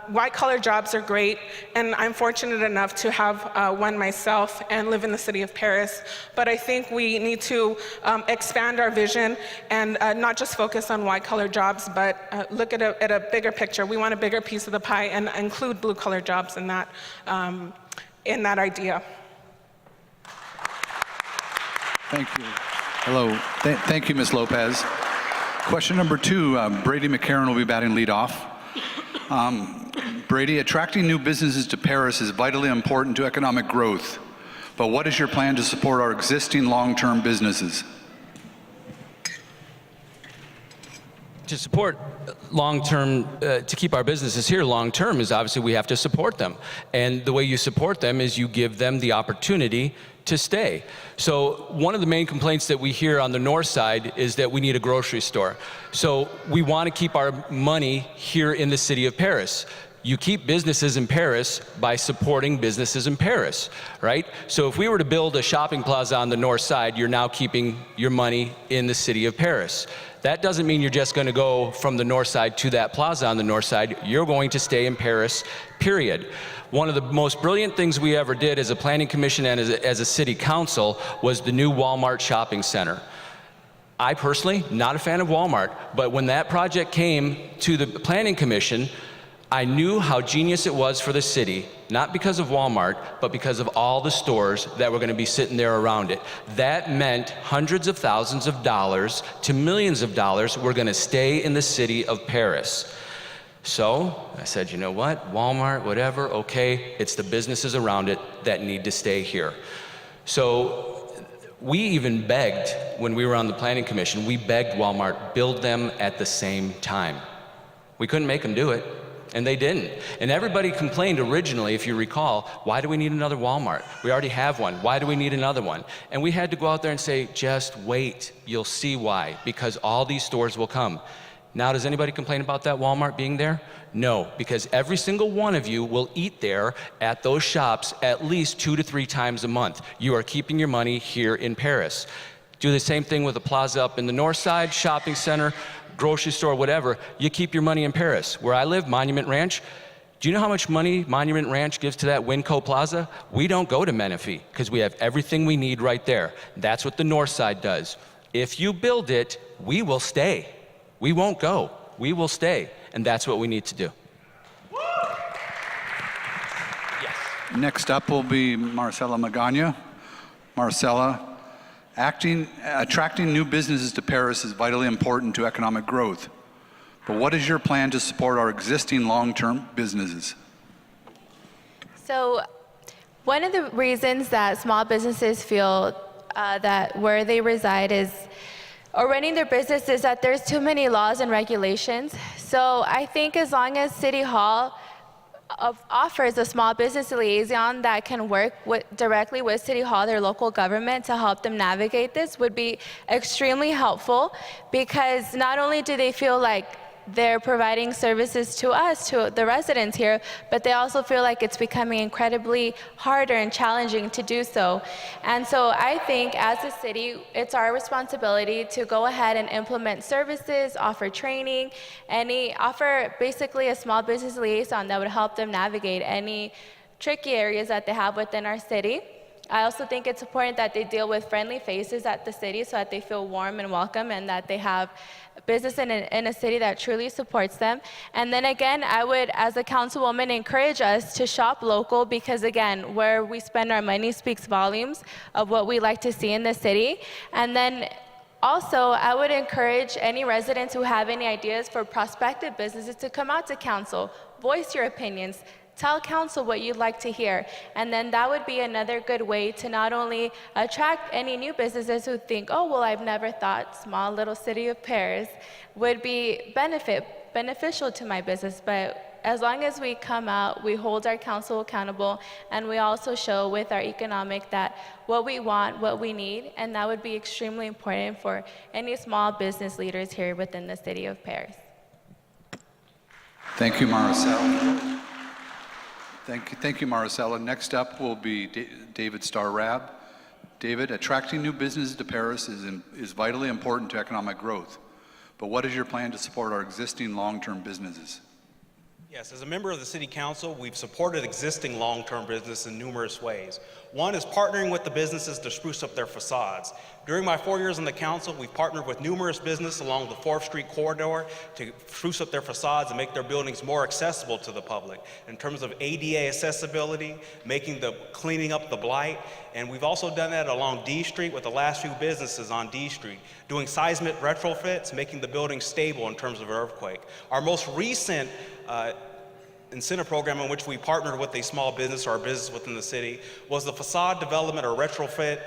White-collar jobs are great, and I'm fortunate enough to have one myself and live in the city of Perris. But I think we need to expand our vision and not just focus on white-collar jobs, but look at a bigger picture. We want a bigger piece of the pie and include blue-collar jobs in that idea. Thank you. Hello. Thank you, Ms. Lopez. Question number 2, Brady McCarron will be batting leadoff. Brady, attracting new businesses to Perris is vitally important to economic growth, but what is your plan to support our existing long-term businesses? To support long-term, to keep our businesses here long-term is obviously we have to support them. And the way you support them is you give them the opportunity to stay. So one of the main complaints that we hear on the north side is that we need a grocery store. So we want to keep our money here in the city of Perris. You keep businesses in Perris by supporting businesses in Perris, right? So if we were to build a shopping plaza on the north side, you're now keeping your money in the city of Perris. That doesn't mean you're just going to go from the north side to that plaza on the north side. You're going to stay in Perris, period. One of the most brilliant things we ever did as a planning commission and as a city council was the new Walmart shopping center. I personally, not a fan of Walmart, but when that project came to the planning commission, I knew how genius it was for the city, not because of Walmart, but because of all the stores that were going to be sitting there around it. That meant hundreds of thousands of dollars to millions of dollars were going to stay in the city of Perris. So I said, you know what, Walmart, whatever, okay, it's the businesses around it that need to stay here. So we even begged, when we were on the planning commission, we begged Walmart, build them at the same time. We couldn't make them do it. And they didn't. And everybody complained originally, if you recall, why do we need another Walmart? We already have one. Why do we need another one? And we had to go out there and say, just wait. You'll see why. Because all these stores will come. Now, does anybody complain about that Walmart being there? No, because every single one of you will eat there at those shops at least 2 to 3 times a month. You are keeping your money here in Perris. Do the same thing with the plaza up in the north side, shopping center, grocery store, whatever. You keep your money in Perris. Where I live, Monument Ranch, do you know how much money Monument Ranch gives to that Winco Plaza? We don't go to Menifee because we have everything we need right there. That's what the north side does. If you build it, we will stay. We won't go. We will stay. And that's what we need to do. Yes. Next up will be Marcela Magana. Marcela, attracting new businesses to Perris is vitally important to economic growth. But what is your plan to support our existing long-term businesses? So one of the reasons that small businesses feel that where they reside is, or running their business, is that there's too many laws and regulations. So I think as long as City Hall offers a small business liaison that can work directly with City Hall, their local government, to help them navigate this would be extremely helpful, because not only do they feel like they're providing services to us, to the residents here, but they also feel like it's becoming incredibly harder and challenging to do so. And so I think as a city, it's our responsibility to go ahead and implement services, offer training, offer basically a small business liaison that would help them navigate any tricky areas that they have within our city. I also think it's important that they deal with friendly faces at the city so that they feel warm and welcome, and that they have business in a city that truly supports them. And then again, I would, as a councilwoman, encourage us to shop local because again, where we spend our money speaks volumes of what we like to see in the city. And then also, I would encourage any residents who have any ideas for prospective businesses to come out to council, voice your opinions, tell council what you'd like to hear. And then that would be another good way to not only attract any new businesses who think, oh, well, I've never thought small little city of Perris would be beneficial to my business, but as long as we come out, we hold our council accountable, and we also show with our economic that what we want, what we need, and that would be extremely important for any small business leaders here within the city of Perris. Thank you, Maricela. Thank you, Maricela. Next up will be David Starr-Rabb. David, attracting new businesses to Perris is vitally important to economic growth. But what is your plan to support our existing long-term businesses? Yes, as a member of the City Council, we've supported existing long-term business in numerous ways. One is partnering with the businesses to spruce up their facades. During my 4 years on the council, we've partnered with numerous businesses along the 4th Street corridor to spruce up their facades and make their buildings more accessible to the public in terms of ADA accessibility, cleaning up the blight, and we've also done that along D Street with the last few businesses on D Street, doing seismic retrofits, making the building stable in terms of earthquake. Our most recent incentive program in which we partnered with a small business or a business within the city was the facade development or retrofit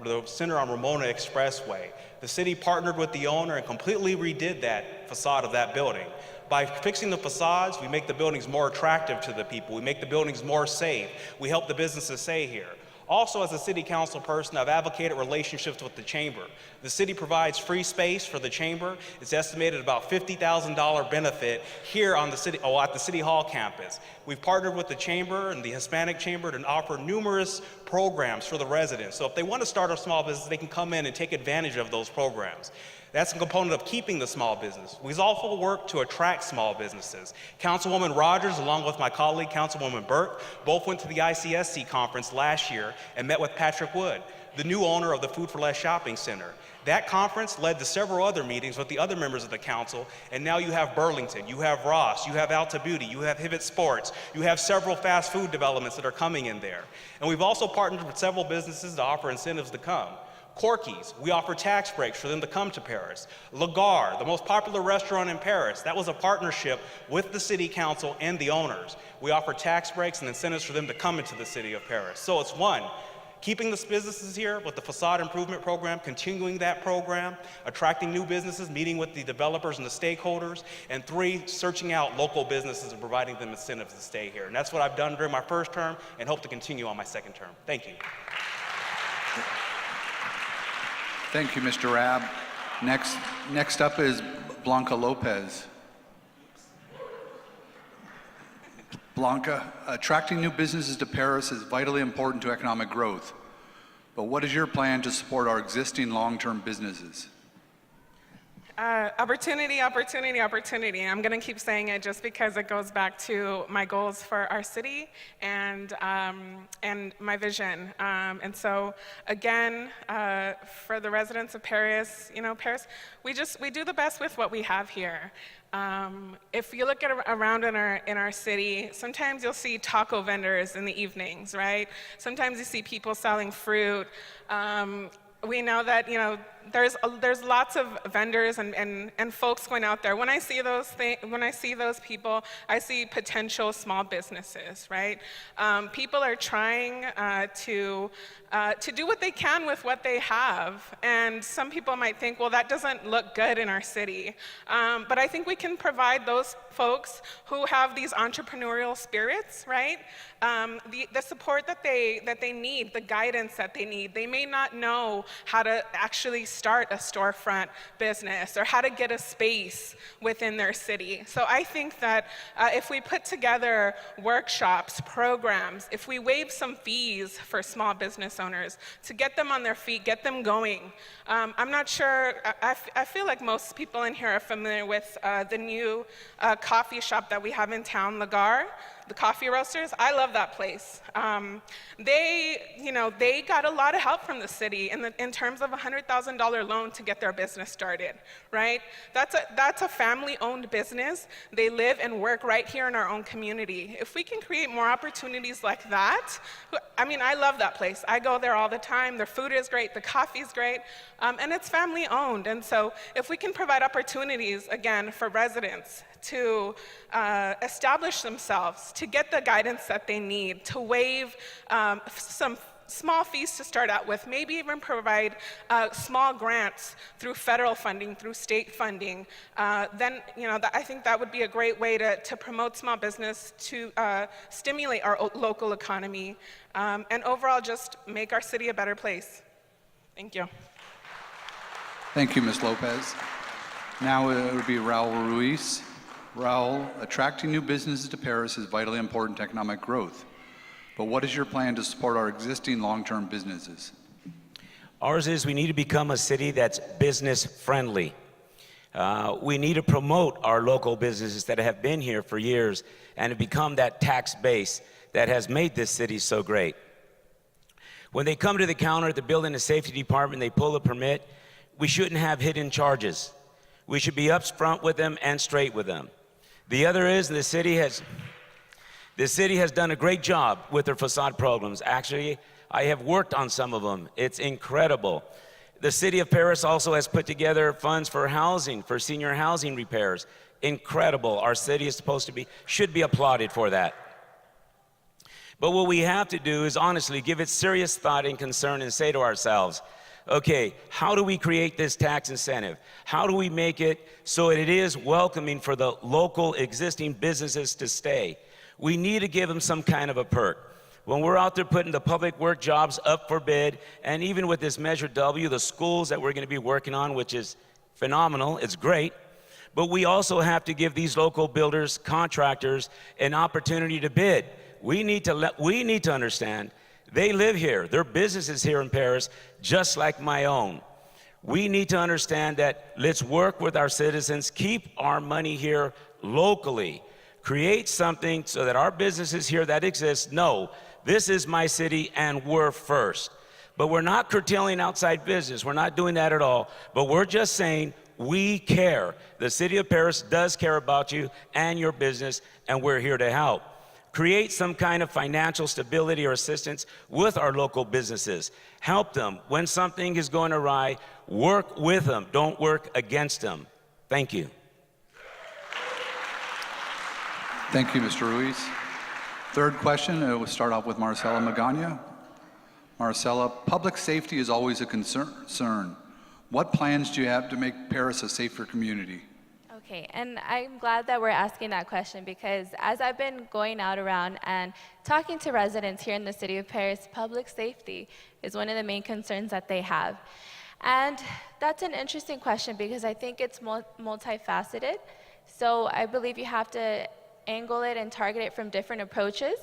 the center on Ramona Expressway. The city partnered with the owner and completely redid that facade of that building. By fixing the facades, we make the buildings more attractive to the people. We make the buildings more safe. We help the businesses stay here. Also, as a city council person, I've advocated relationships with the chamber. The city provides free space for the chamber. It's estimated about $50,000 benefit here on at the City Hall campus. We've partnered with the chamber and the Hispanic chamber to offer numerous programs for the residents. So if they want to start a small business, they can come in and take advantage of those programs. That's a component of keeping the small business. We've also worked to attract small businesses. Councilwoman Rogers, along with my colleague, Councilwoman Burke, both went to the ICSC conference last year and met with Patrick Wood, the new owner of the Food for Less Shopping Center. That conference led to several other meetings with the other members of the council, and now you have Burlington, you have Ross, you have Alta Beauty, you have Hibbett Sports, you have several fast food developments that are coming in there. And we've also partnered with several businesses to offer incentives to come. Corky's, we offer tax breaks for them to come to Perris. Lagar, the most popular restaurant in Perris, that was a partnership with the city council and the owners. We offer tax breaks and incentives for them to come into the city of Perris. So it's one, keeping the businesses here with the facade improvement program, continuing that program, attracting new businesses, meeting with the developers and the stakeholders, and three, searching out local businesses and providing them incentives to stay here. And that's what I've done during my first term and hope to continue on my second term. Thank you. Thank you, Mr. Rabb. Next up is Blanca Lopez. Blanca, attracting new businesses to Perris is vitally important to economic growth. But what is your plan to support our existing long-term businesses? Opportunity, opportunity, opportunity. I'm going to keep saying it just because it goes back to my goals for our city and my vision. And so, again, for the residents of Perris, Perris, we do the best with what we have here. If you look around in our city, sometimes you'll see taco vendors in the evenings, right? Sometimes you see people selling fruit. We know that there's lots of vendors and folks going out there. When I see those people, I see potential small businesses, right? People are trying to do what they can with what they have, and some people might think, well, that doesn't look good in our city. But I think we can provide those folks who have these entrepreneurial spirits, right? The support that they need, the guidance that they need. They may not know how to actually start a storefront business or how to get a space within their city. So I think that if we put together workshops, programs, if we waive some fees for small business owners to get them on their feet, get them going. I'm not sure, I feel like most people in here are familiar with the new coffee shop that we have in town, Lagar. the coffee roasters, I love that place. They got a lot of help from the city in terms of a $100,000 loan to get their business started, right? That's a family-owned business. They live and work right here in our own community. If we can create more opportunities like that, I love that place. I go there all the time. Their food is great, the coffee is great, and it's family-owned. And so if we can provide opportunities, again, for residents to establish themselves, to get the guidance that they need, to waive some small fees to start out with, maybe even provide small grants through federal funding, through state funding, then I think that would be a great way to promote small business, to stimulate our local economy, and overall just make our city a better place. Thank you. Thank you, Ms. Lopez. Now it would be Raul Ruiz. Raul, attracting new businesses to Perris is vitally important to economic growth. But what is your plan to support our existing long-term businesses? Ours is we need to become a city that's business friendly. We need to promote our local businesses that have been here for years and to become that tax base that has made this city so great. When they come to the counter at the Building and Safety Department, they pull a permit, we shouldn't have hidden charges. We should be upfront with them and straight with them. The other is the city has done a great job with their facade programs. Actually, I have worked on some of them. It's incredible. The city of Perris also has put together funds for housing, for senior housing repairs. Incredible. Our city is should be applauded for that. But what we have to do is honestly give it serious thought and concern and say to ourselves, okay, how do we create this tax incentive? How do we make it so it is welcoming for the local existing businesses to stay? We need to give them some kind of a perk. When we're out there putting the public work jobs up for bid, and even with this Measure W, the schools that we're going to be working on, which is phenomenal, it's great, but we also have to give these local builders, contractors, an opportunity to bid. We need to understand they live here. Their business is here in Perris, just like my own. We need to understand that let's work with our citizens, keep our money here locally, create something so that our businesses here that exist know this is my city and we're first. But we're not curtailing outside business. We're not doing that at all. But we're just saying we care. The city of Perris does care about you and your business, and we're here to help. Create some kind of financial stability or assistance with our local businesses. Help them. When something is going awry, work with them. Don't work against them. Thank you. Thank you, Mr. Ruiz. Third question, we'll start off with Marcela Magana. Marcela, public safety is always a concern. What plans do you have to make Perris a safer community? Okay, and I'm glad that we're asking that question because as I've been going out around and talking to residents here in the city of Perris, public safety is one of the main concerns that they have. And that's an interesting question because I think it's multifaceted. So I believe you have to angle it and target it from different approaches.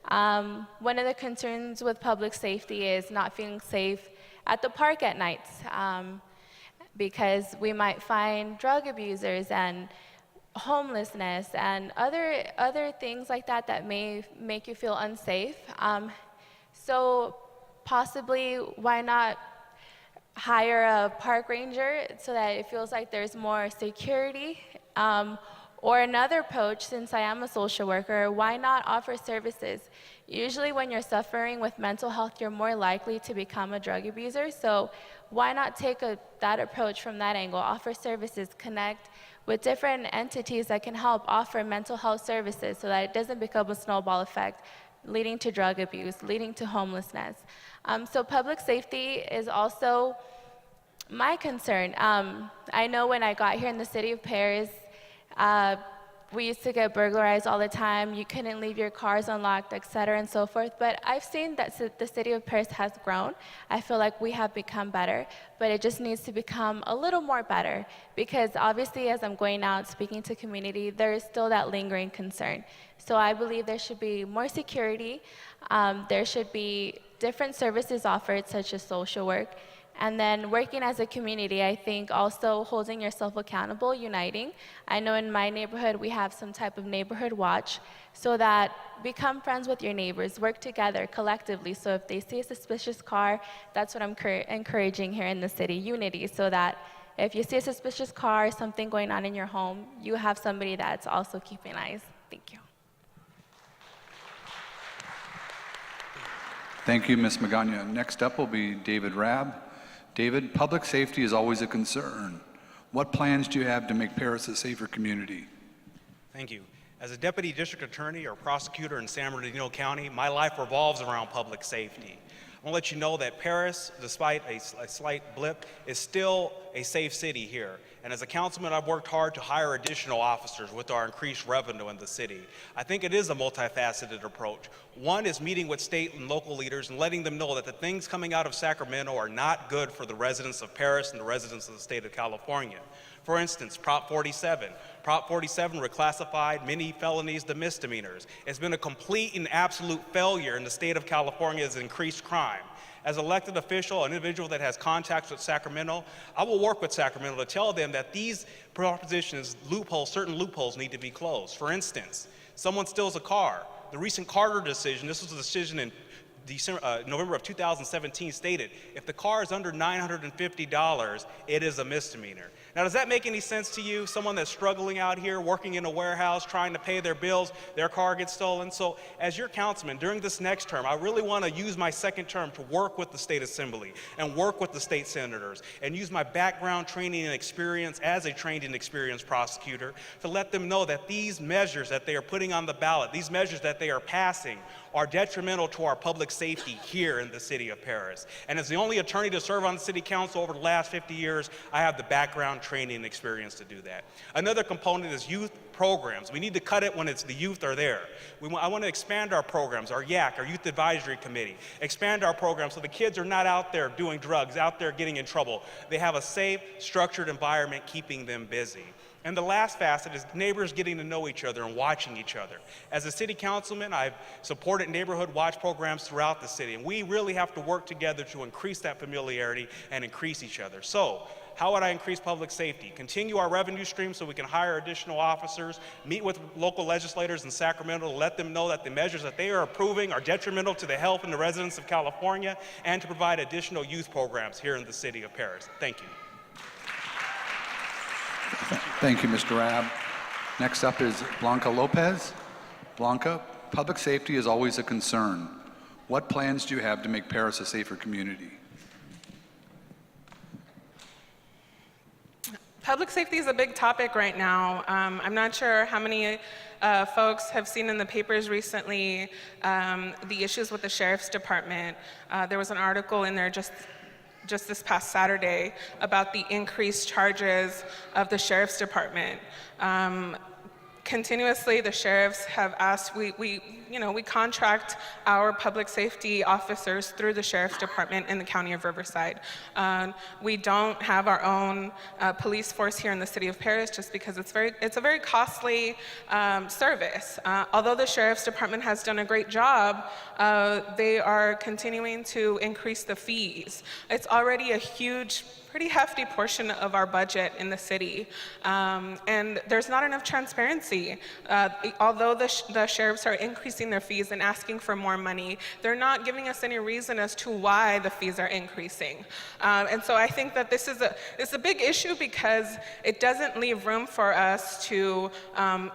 One of the concerns with public safety is not feeling safe at the park at nights. Because we might find drug abusers and homelessness and other things like that that may make you feel unsafe. So possibly, why not hire a park ranger so that it feels like there's more security? Or another approach, since I am a social worker, why not offer services? Usually when you're suffering with mental health, you're more likely to become a drug abuser. So why not take that approach from that angle, offer services, connect with different entities that can help offer mental health services so that it doesn't become a snowball effect, leading to drug abuse, leading to homelessness. So public safety is also my concern. I know when I got here in the city of Perris, we used to get burglarized all the time. You couldn't leave your cars unlocked, et cetera, and so forth. But I've seen that the city of Perris has grown. I feel like we have become better, but it just needs to become a little more better because obviously as I'm going out speaking to community, there is still that lingering concern. So I believe there should be more security. There should be different services offered such as social work. And then working as a community, I think also holding yourself accountable, uniting. I know in my neighborhood we have some type of neighborhood watch, so that become friends with your neighbors, work together collectively. So if they see a suspicious car, that's what I'm encouraging here in the city, unity, so that if you see a suspicious car, something going on in your home, you have somebody that's also keeping eyes. Thank you. Thank you, Ms. Magana. Next up will be David Rabb. David, public safety is always a concern. What plans do you have to make Perris a safer community? Thank you. As a deputy district attorney or prosecutor in San Bernardino County, my life revolves around public safety. I want to let you know that Perris, despite a slight blip, is still a safe city here. And as a councilman, I've worked hard to hire additional officers with our increased revenue in the city. I think it is a multifaceted approach. One is meeting with state and local leaders and letting them know that the things coming out of Sacramento are not good for the residents of Perris and the residents of the state of California. For instance, Prop 47. Prop 47 reclassified many felonies to misdemeanors. It's been a complete and absolute failure in the state of California's increased crime. As an elected official, an individual that has contacts with Sacramento, I will work with Sacramento to tell them that these propositions, loopholes, certain loopholes need to be closed. For instance, someone steals a car. The recent Carter decision, this was a decision in November of 2017, stated if the car is under $950, it is a misdemeanor. Now, does that make any sense to you? Someone that's struggling out here, working in a warehouse, trying to pay their bills, their car gets stolen. So as your councilman, during this next term, I really want to use my second term to work with the state assembly and work with the state senators and use my background, training, and experience as a trained and experienced prosecutor to let them know that these measures that they are putting on the ballot, these measures that they are passing, are detrimental to our public safety here in the city of Perris. And as the only attorney to serve on the city council over the last 50 years, I have the background, training, and experience to do that. Another component is youth programs. We need to cut it when it's the youth are there. I want to expand our programs, our YAC, our Youth Advisory Committee, expand our programs so the kids are not out there doing drugs, out there getting in trouble. They have a safe, structured environment keeping them busy. And the last facet is neighbors getting to know each other and watching each other. As a city councilman, I've supported neighborhood watch programs throughout the city, and we really have to work together to increase that familiarity and increase each other. So, how would I increase public safety? Continue our revenue stream so we can hire additional officers, meet with local legislators in Sacramento to let them know that the measures that they are approving are detrimental to the health and the residents of California, and to provide additional youth programs here in the city of Perris. Thank you. Thank you, Mr. Rabb. Next up is Blanca Lopez. Blanca, public safety is always a concern. What plans do you have to make Perris a safer community? Public safety is a big topic right now. I'm not sure how many folks have seen in the papers recently the issues with the Sheriff's Department. There was an article in there just this past Saturday about the increased charges of the Sheriff's Department. Continuously, the sheriffs have asked, we contract our public safety officers through the Sheriff's Department in the County of Riverside. We don't have our own police force here in the city of Perris just because it's a very costly service. Although the Sheriff's Department has done a great job, they are continuing to increase the fees. It's already a huge, pretty hefty portion of our budget in the city, and there's not enough transparency. Although the sheriffs are increasing their fees and asking for more money, they're not giving us any reason as to why the fees are increasing. And so I think that this is a big issue because it doesn't leave room for us to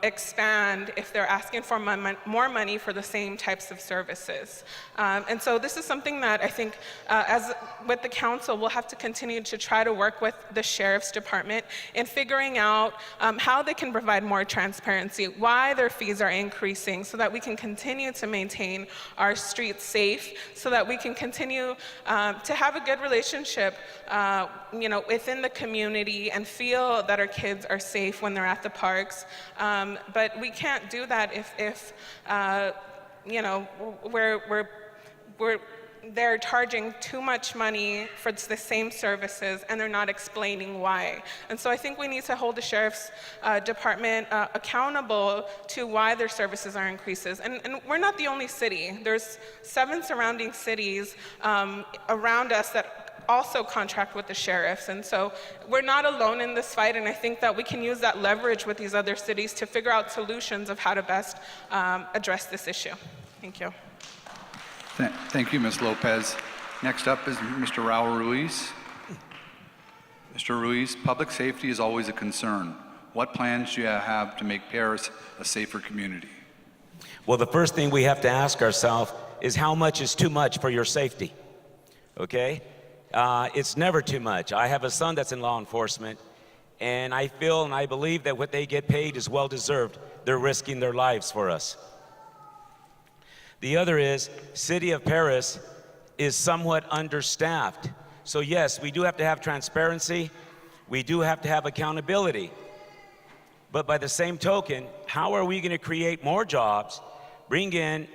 expand if they're asking for more money for the same types of services. And so this is something that I think, as with the council, we'll have to continue to try to work with the Sheriff's Department in figuring out how they can provide more transparency, why their fees are increasing, so that we can continue to maintain our streets safe, so that we can continue to have a good relationship within the community and feel that our kids are safe when they're at the parks. But we can't do that if they're charging too much money for the same services and they're not explaining why. And so I think we need to hold the Sheriff's Department accountable to why their services are increases. And we're not the only city. There's 7 surrounding cities around us that also contract with the sheriffs. And so we're not alone in this fight, and I think that we can use that leverage with these other cities to figure out solutions of how to best address this issue. Thank you. Thank you, Ms. Lopez. Next up is Mr. Raul Ruiz. Mr. Ruiz, public safety is always a concern. What plans do you have to make Perris a safer community? Well, the first thing we have to ask ourselves is how much is too much for your safety, okay? It's never too much. I have a son that's in law enforcement, and I feel and I believe that what they get paid is well-deserved. They're risking their lives for us. The other is, City of Perris is somewhat understaffed. So yes, we do have to have transparency. We do have to have accountability. But by the same token, how are we going to create more jobs, bring in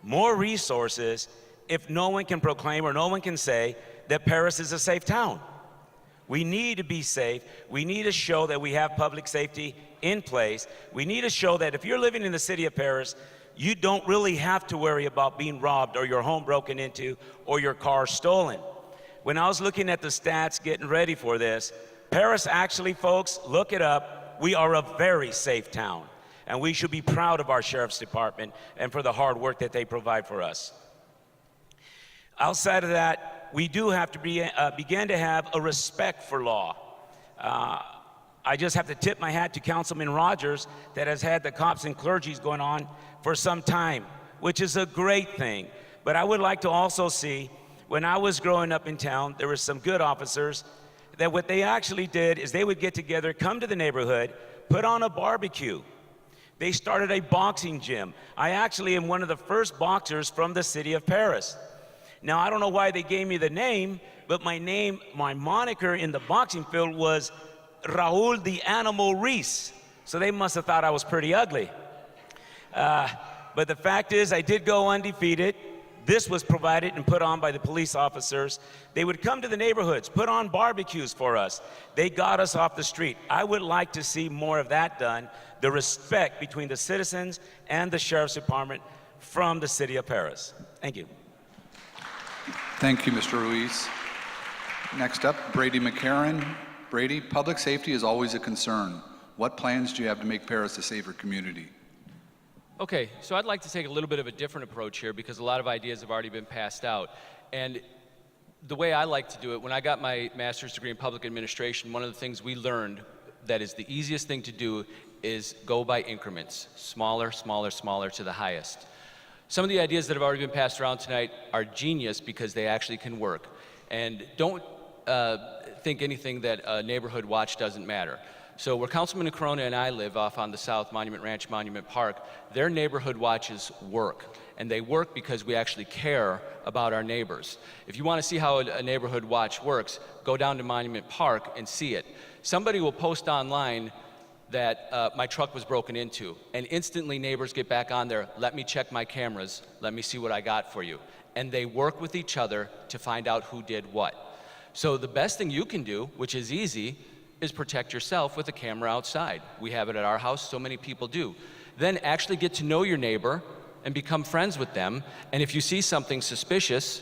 more resources if no one can proclaim or no one can say that Perris is a safe town? We need to be safe. We need to show that we have public safety in place. We need to show that if you're living in the city of Perris, you don't really have to worry about being robbed or your home broken into or your car stolen. When I was looking at the stats getting ready for this, Perris actually, folks, look it up, we are a very safe town. And we should be proud of our sheriff's department and for the hard work that they provide for us. Outside of that, we do have to begin to have a respect for law. I just have to tip my hat to Councilman Rogers that has had the cops and clergies going on for some time, which is a great thing. But I would like to also see, when I was growing up in town, there were some good officers that what they actually did is they would get together, come to the neighborhood, put on a barbecue. They started a boxing gym. I actually am one of the first boxers from the city of Perris. Now, I don't know why they gave me the name, but my moniker in the boxing field was Raul the Animal Reese. So they must have thought I was pretty ugly. But the fact is, I did go undefeated. This was provided and put on by the police officers. They would come to the neighborhoods, put on barbecues for us. They got us off the street. I would like to see more of that done, the respect between the citizens and the Sheriff's Department from the city of Perris. Thank you. Thank you, Mr. Ruiz. Next up, Brady McCarron. Brady, public safety is always a concern. What plans do you have to make Perris a safer community? Okay, so I'd like to take a little bit of a different approach here because a lot of ideas have already been passed out. And the way I like to do it, when I got my master's degree in public administration, one of the things we learned that is the easiest thing to do is go by increments, smaller, smaller, smaller to the highest. Some of the ideas that have already been passed around tonight are genius because they actually can work. And don't think anything that a neighborhood watch doesn't matter. So where Councilman Corona and I live off on the South Monument Ranch Monument Park, their neighborhood watches work. And they work because we actually care about our neighbors. If you want to see how a neighborhood watch works, go down to Monument Park and see it. Somebody will post online that my truck was broken into, and instantly neighbors get back on there, let me check my cameras, let me see what I got for you. And they work with each other to find out who did what. So the best thing you can do, which is easy, is protect yourself with a camera outside. We have it at our house, so many people do. Then actually get to know your neighbor and become friends with them, and if you see something suspicious,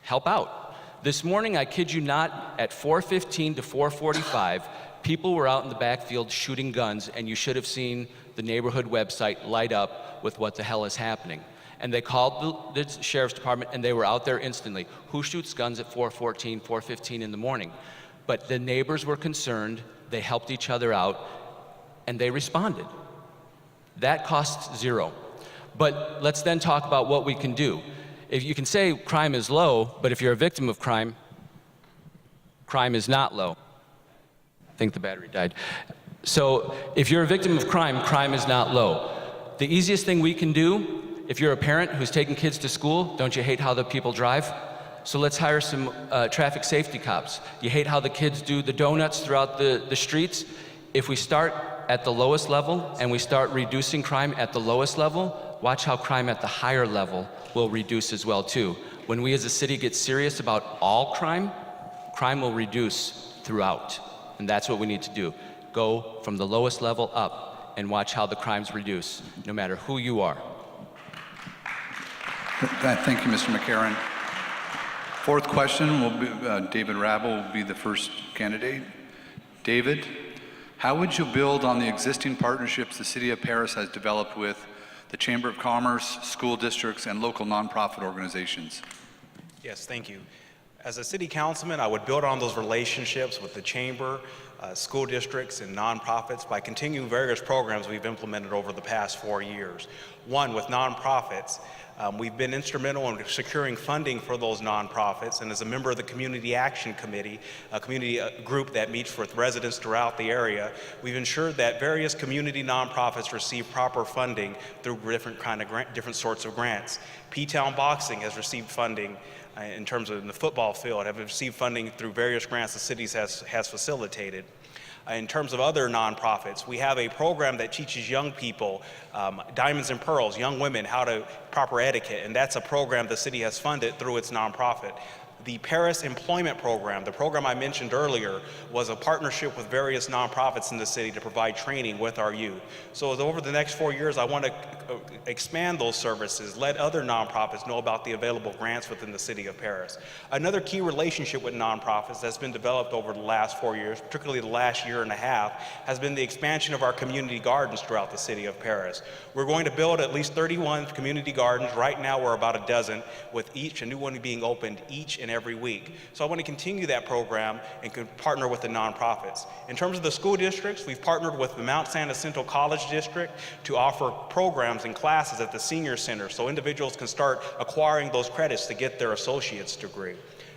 help out. This morning, I kid you not, at 4:15 to 4:45, people were out in the backfield shooting guns, and you should have seen the neighborhood website light up with what the hell is happening. And they called the sheriff's department, and they were out there instantly. Who shoots guns at 4:14, 4:15 in the morning? But the neighbors were concerned, they helped each other out, and they responded. That costs zero. But let's then talk about what we can do. If you can say crime is low, but if you're a victim of crime, crime is not low. I think the battery died. So if you're a victim of crime, crime is not low. The easiest thing we can do, if you're a parent who's taking kids to school, don't you hate how the people drive? So let's hire some traffic safety cops. You hate how the kids do the donuts throughout the streets? If we start at the lowest level and we start reducing crime at the lowest level, watch how crime at the higher level will reduce as well too. When we as a city get serious about all crime, crime will reduce throughout. And that's what we need to do. Go from the lowest level up and watch how the crimes reduce, no matter who you are. Thank you, Mr. McCarron. fourth question will be, David Rabel will be the first candidate. David, how would you build on the existing partnerships the City of Perris has developed with the Chamber of Commerce, school districts, and local nonprofit organizations? Yes, thank you. As a city councilman, I would build on those relationships with the chamber, school districts, and nonprofits by continuing various programs we've implemented over the past 4 years. One, with nonprofits, we've been instrumental in securing funding for those nonprofits, and as a member of the Community Action Committee, a community group that meets with residents throughout the area, we've ensured that various community nonprofits receive proper funding through different sorts of grants. P-Town Boxing has received funding in terms of in the football field, have received funding through various grants the city has facilitated. In terms of other nonprofits, we have a program that teaches young people, Diamonds and Pearls, young women, how to proper etiquette, and that's a program the city has funded through its nonprofit. The Perris Employment Program, the program I mentioned earlier, was a partnership with various nonprofits in the city to provide training with our youth. So over the next 4 years, I want to expand those services, let other nonprofits know about the available grants within the city of Perris. Another key relationship with nonprofits that's been developed over the last 4 years, particularly the last year and a half, has been the expansion of our community gardens throughout the city of Perris. We're going to build at least 31 community gardens. Right now, we're about a dozen, with each, a new one being opened each and every week. So I want to continue that program and partner with the nonprofits. In terms of the school districts, we've partnered with the Mount San Jacinto College District to offer programs and classes at the Senior Center so individuals can start acquiring those credits to get their associate's degree.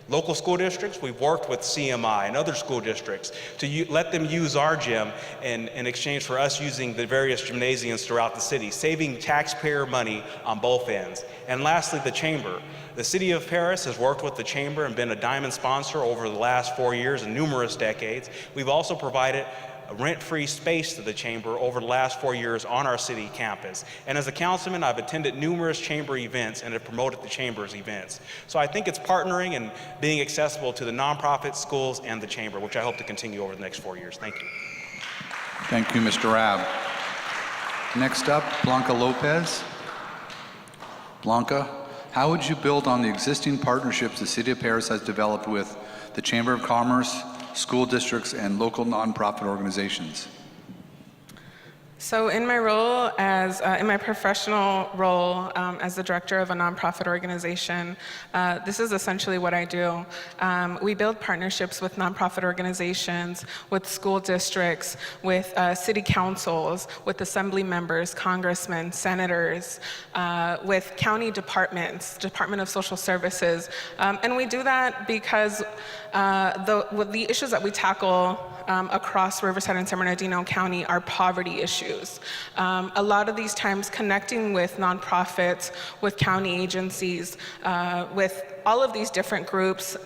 Local school districts, we've worked with CMI and other school districts to let them use our gym in exchange for us using the various gymnasiums throughout the city, saving taxpayer money on both ends. And lastly, the chamber. The city of Perris has worked with the chamber and been a diamond sponsor over the last 4 years and numerous decades. We've also provided a rent-free space to the chamber over the last 4 years on our city campus. And as a councilman, I've attended numerous chamber events and have promoted the chamber's events. So I think it's partnering and being accessible to the nonprofits, schools, and the chamber, which I hope to continue over the next 4 years. Thank you. Thank you, Mr. Rabb. Next up, Blanca Lopez. Blanca, how would you build on the existing partnerships the City of Perris has developed with the Chamber of Commerce, school districts, and local nonprofit organizations? So in my role as, in my professional role as the director of a nonprofit organization, this is essentially what I do. We build partnerships with nonprofit organizations, with school districts, with city councils, with assembly members, congressmen, senators, with county departments, Department of Social Services. And we do that because the issues that we tackle across Riverside and San Bernardino County are poverty issues. A lot of these times connecting with nonprofits, with county agencies, with all of these different groups,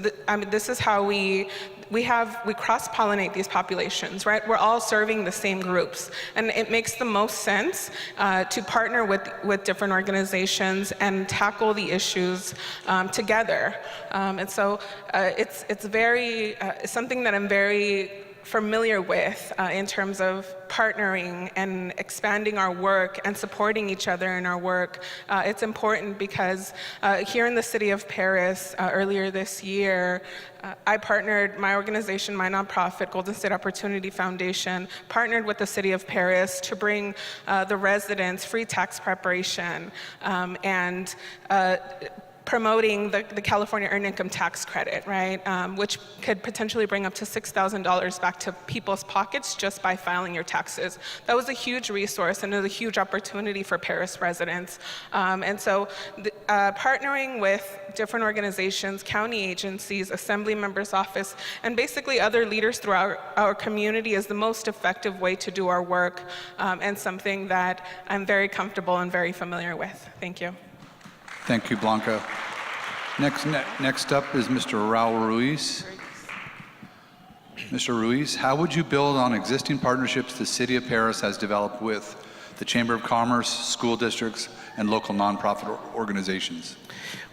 this is how we cross-pollinate these populations, right? We're all serving the same groups, and it makes the most sense to partner with different organizations and tackle the issues together. And so it's something that I'm very familiar with in terms of partnering and expanding our work and supporting each other in our work. It's important because here in the city of Perris, earlier this year, I partnered, my organization, my nonprofit, Golden State Opportunity Foundation, partnered with the city of Perris to bring the residents free tax preparation and promoting the California Earned Income Tax Credit, right? Which could potentially bring up to $6,000 back to people's pockets just by filing your taxes. That was a huge resource and it was a huge opportunity for Perris residents. And so partnering with different organizations, county agencies, assembly members' office, and basically other leaders throughout our community is the most effective way to do our work, and something that I'm very comfortable and very familiar with. Thank you. Thank you, Blanca. Next up is Mr. Raul Ruiz. Mr. Ruiz, how would you build on existing partnerships the City of Perris has developed with the Chamber of Commerce, school districts, and local nonprofit organizations?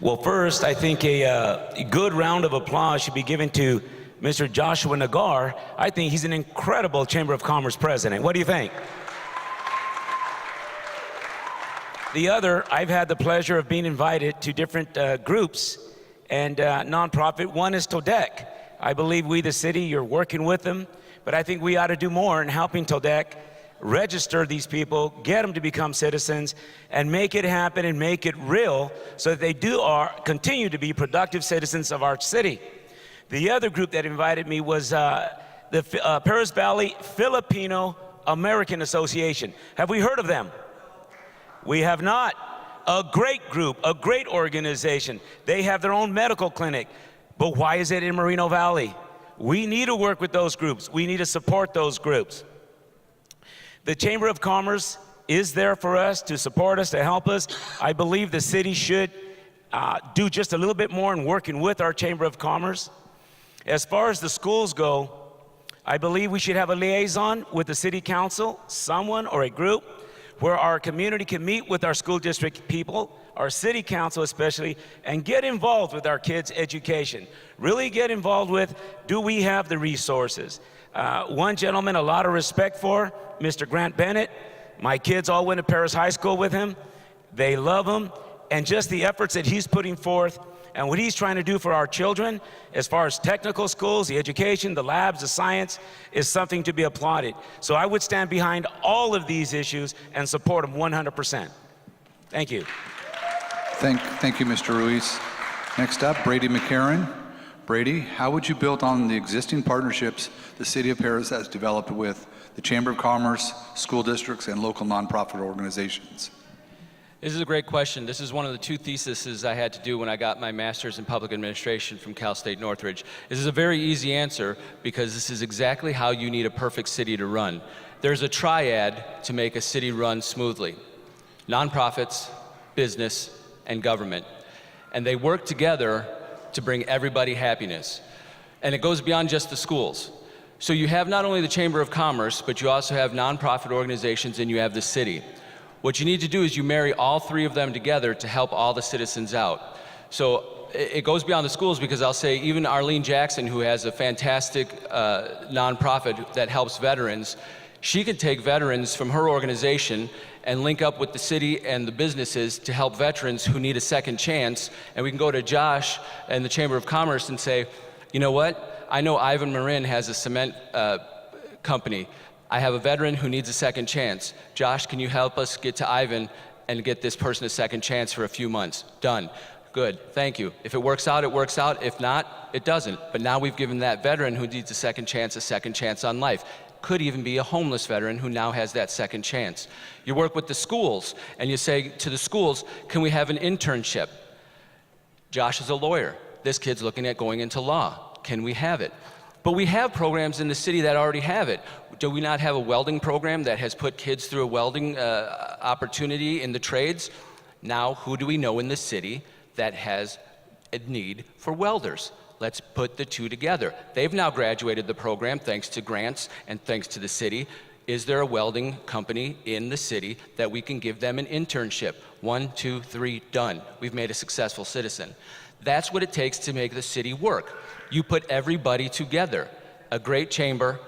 Well, first, I think a good round of applause should be given to Mr. Joshua Nagar. I think he's an incredible Chamber of Commerce president. What do you think? The other, I've had the pleasure of being invited to different groups and nonprofit. One is TODEC. I believe we, the city, you're working with them, but I think we ought to do more in helping TODEC register these people, get them to become citizens, and make it happen and make it real so that they continue to be productive citizens of our city. The other group that invited me was the Perris Valley Filipino American Association. Have we heard of them? We have not. A great group, a great organization. They have their own medical clinic. But why is it in Moreno Valley? We need to work with those groups. We need to support those groups. The Chamber of Commerce is there for us, to support us, to help us. I believe the city should do just a little bit more in working with our Chamber of Commerce. As far as the schools go, I believe we should have a liaison with the city council, someone or a group, where our community can meet with our school district people, our city council especially, and get involved with our kids' education. Really get involved with, do we have the resources? One gentleman, a lot of respect for, Mr. Grant Bennett. My kids all went to Perris High School with him. They love him, and just the efforts that he's putting forth and what he's trying to do for our children as far as technical schools, the education, the labs, the science, is something to be applauded. So I would stand behind all of these issues and support them 100%. Thank you. Thank you, Mr. Ruiz. Next up, Brady McCarron. Brady, how would you build on the existing partnerships the City of Perris has developed with the Chamber of Commerce, school districts, and local nonprofit organizations? This is a great question. This is one of the two theses I had to do when I got my master's in public administration from Cal State Northridge. This is a very easy answer because this is exactly how you need a perfect city to run. There's a triad to make a city run smoothly: nonprofits, business, and government. And they work together to bring everybody happiness. And it goes beyond just the schools. So you have not only the Chamber of Commerce, but you also have nonprofit organizations, and you have the city. What you need to do is you marry all three of them together to help all the citizens out. So it goes beyond the schools, because I'll say even Arlene Jackson, who has a fantastic nonprofit that helps veterans, she could take veterans from her organization and link up with the city and the businesses to help veterans who need a second chance. And we can go to Josh and the Chamber of Commerce and say, you know what? I know Ivan Marin has a cement company. I have a veteran who needs a second chance. Josh, can you help us get to Ivan and get this person a second chance for a few months? Done. Good, thank you. If it works out, it works out. If not, it doesn't. But now we've given that veteran who needs a second chance on life. Could even be a homeless veteran who now has that second chance. You work with the schools and you say to the schools, can we have an internship? Josh is a lawyer. This kid's looking at going into law. Can we have it? But we have programs in the city that already have it. Do we not have a welding program that has put kids through a welding opportunity in the trades? Now, who do we know in the city that has a need for welders? Let's put the two together. They've now graduated the program thanks to grants and thanks to the city. Is there a welding company in the city that we can give them an internship? 1, 2, 3, done. We've made a successful citizen. That's what it takes to make the city work. You put everybody together. A great chamber,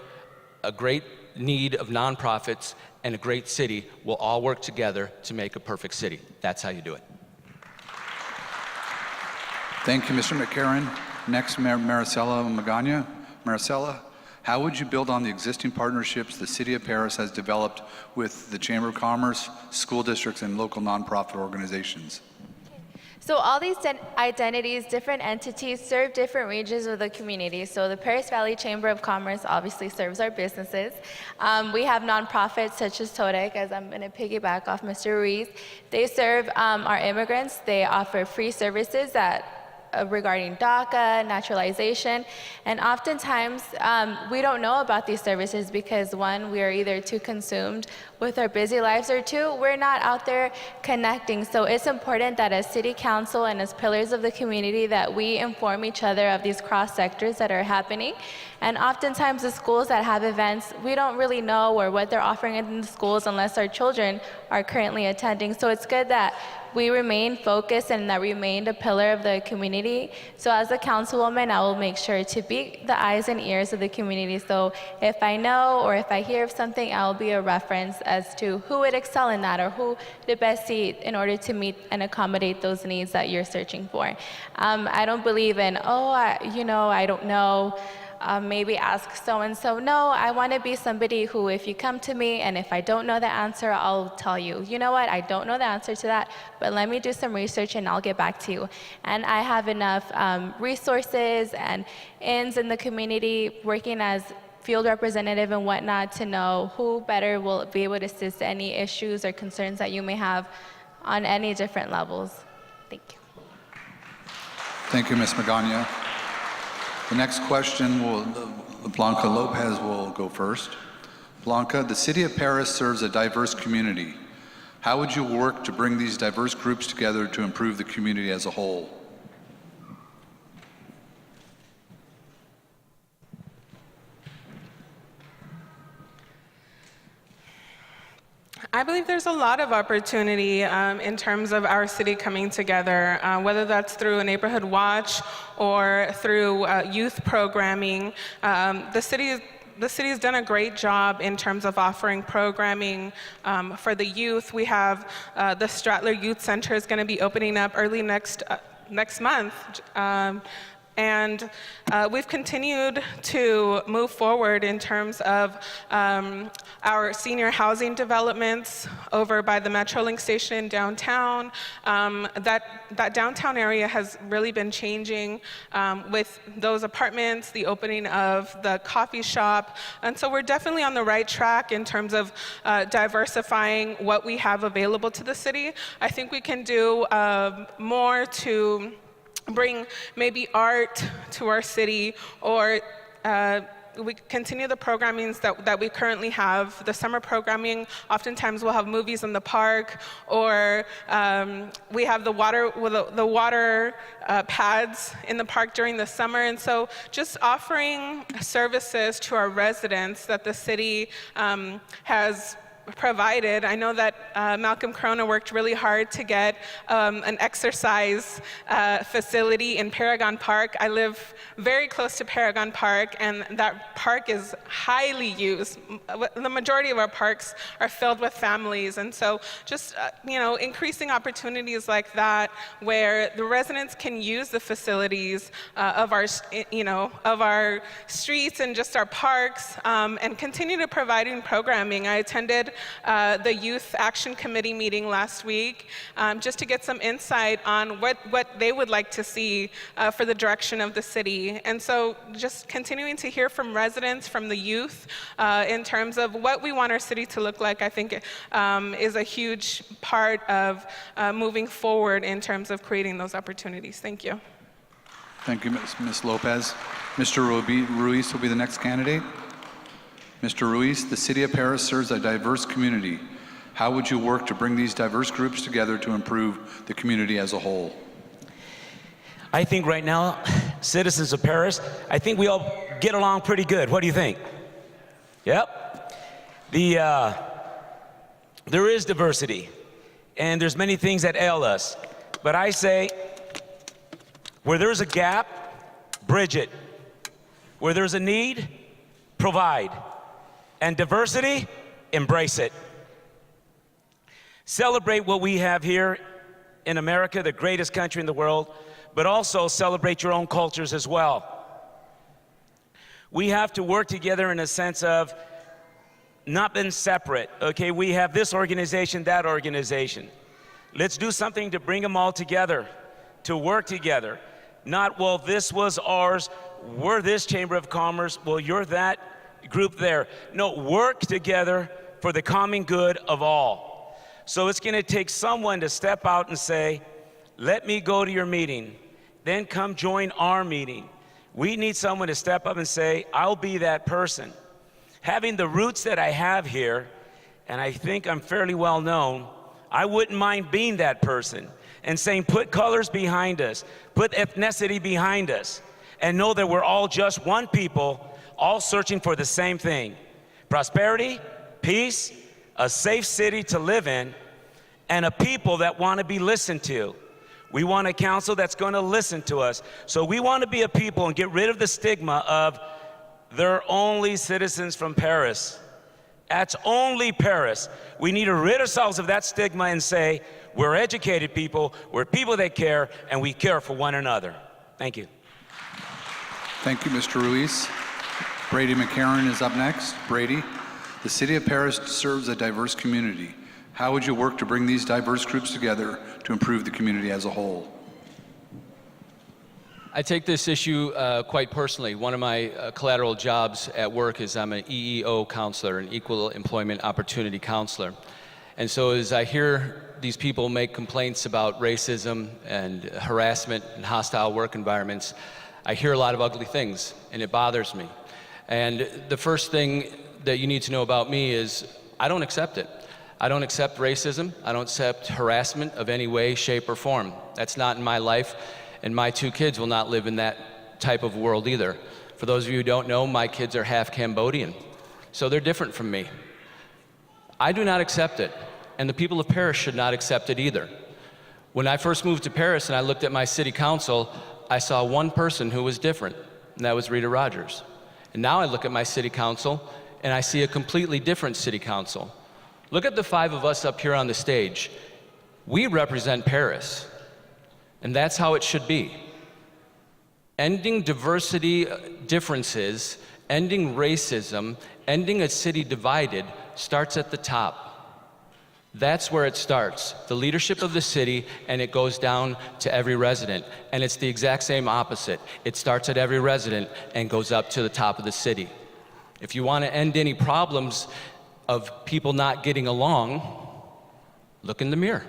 a great need of nonprofits, and a great city will all work together to make a perfect city. That's how you do it. Thank you, Mr. McCarron. Next, Maricela Magana. Maricela, how would you build on the existing partnerships the City of Perris has developed with the Chamber of Commerce, school districts, and local nonprofit organizations? So all these identities, different entities, serve different regions of the community. So the Perris Valley Chamber of Commerce obviously serves our businesses. We have nonprofits such as TODEC, as I'm going to piggyback off Mr. Ruiz. They serve our immigrants. They offer free services that regarding DACA, naturalization, and oftentimes we don't know about these services because one, we are either too consumed with our busy lives, or two, we're not out there connecting. So it's important that as city council and as pillars of the community that we inform each other of these cross sectors that are happening. And oftentimes the schools that have events, we don't really know or what they're offering in the schools unless our children are currently attending. So it's good that we remain focused and that we remain a pillar of the community. So as a councilwoman, I will make sure to be the eyes and ears of the community. So if I know or if I hear of something, I'll be a reference as to who would excel in that or who the best seat in order to meet and accommodate those needs that you're searching for. I don't believe in, I don't know. Maybe ask so-and-so. No, I want to be somebody who, if you come to me and if I don't know the answer, I'll tell you, you know what, I don't know the answer to that, but let me do some research and I'll get back to you. And I have enough resources and ins in the community working as field representative and whatnot to know who better will be able to assist any issues or concerns that you may have on any different levels. Thank you. Thank you, Ms. Magana. The next question Blanca Lopez will go first. Blanca, the city of Perris serves a diverse community. How would you work to bring these diverse groups together to improve the community as a whole? I believe there's a lot of opportunity in terms of our city coming together, whether that's through a neighborhood watch or through youth programming. The city's done a great job in terms of offering programming for the youth. We have the Stratler Youth Center is going to be opening up early next month. And we've continued to move forward in terms of our senior housing developments over by the Metrolink station downtown. That downtown area has really been changing with those apartments, the opening of the coffee shop. And so we're definitely on the right track in terms of diversifying what we have available to the city. I think we can do more to bring maybe art to our city, or we continue the programmings that we currently have. The summer programming, oftentimes we'll have movies in the park, or we have the water pads in the park during the summer. And so just offering services to our residents that the city has provided. I know that Malcolm Corona worked really hard to get an exercise facility in Paragon Park. I live very close to Paragon Park, and that park is highly used. The majority of our parks are filled with families, and so just increasing opportunities like that, where the residents can use the facilities of our streets and just our parks, and continue to providing programming. I attended the Youth Action Committee meeting last week just to get some insight on what they would like to see for the direction of the city. And so just continuing to hear from residents, from the youth, in terms of what we want our city to look like, I think is a huge part of moving forward in terms of creating those opportunities. Thank you. Thank you, Ms. Lopez. Mr. Ruiz will be the next candidate. Mr. Ruiz, the city of Perris serves a diverse community. How would you work to bring these diverse groups together to improve the community as a whole? I think right now, citizens of Perris, I think we all get along pretty good. What do you think? Yep. There is diversity, and there's many things that ail us. But I say, where there's a gap, bridge it. Where there's a need, provide. And diversity, embrace it. Celebrate what we have here in America, the greatest country in the world, but also celebrate your own cultures as well. We have to work together in a sense of not being separate. Okay, we have this organization, that organization. Let's do something to bring them all together, to work together. Not, well, this was ours, we're this Chamber of Commerce, well, you're that group there. No, work together for the common good of all. So it's going to take someone to step out and say, let me go to your meeting, then come join our meeting. We need someone to step up and say, I'll be that person. Having the roots that I have here, and I think I'm fairly well known, I wouldn't mind being that person and saying, put colors behind us, put ethnicity behind us, and know that we're all just one people, all searching for the same thing: prosperity, peace, a safe city to live in, and a people that want to be listened to. We want a council that's going to listen to us. So we want to be a people and get rid of the stigma of they're only citizens from Perris. That's only Perris. We need to rid ourselves of that stigma and say, we're educated people, we're people that care, and we care for one another. Thank you. Thank you, Mr. Ruiz. Brady McCarron is up next. Brady, the city of Perris serves a diverse community. How would you work to bring these diverse groups together to improve the community as a whole? I take this issue quite personally. One of my collateral jobs at work is I'm an EEO counselor, an Equal Employment Opportunity Counselor. And so as I hear these people make complaints about racism and harassment and hostile work environments, I hear a lot of ugly things, and it bothers me. And the first thing that you need to know about me is I don't accept it. I don't accept racism. I don't accept harassment of any way, shape, or form. That's not in my life, and my 2 kids will not live in that type of world either. For those of you who don't know, my kids are half Cambodian, so they're different from me. I do not accept it, and the people of Perris should not accept it either. When I first moved to Perris and I looked at my city council, I saw one person who was different, and that was Rita Rogers. And now I look at my city council and I see a completely different city council. Look at the 5 of us up here on the stage. We represent Perris, and that's how it should be. Ending diversity differences, ending racism, ending a city divided starts at the top. That's where it starts, the leadership of the city, and it goes down to every resident. And it's the exact same opposite. It starts at every resident and goes up to the top of the city. If you want to end any problems of people not getting along, look in the mirror.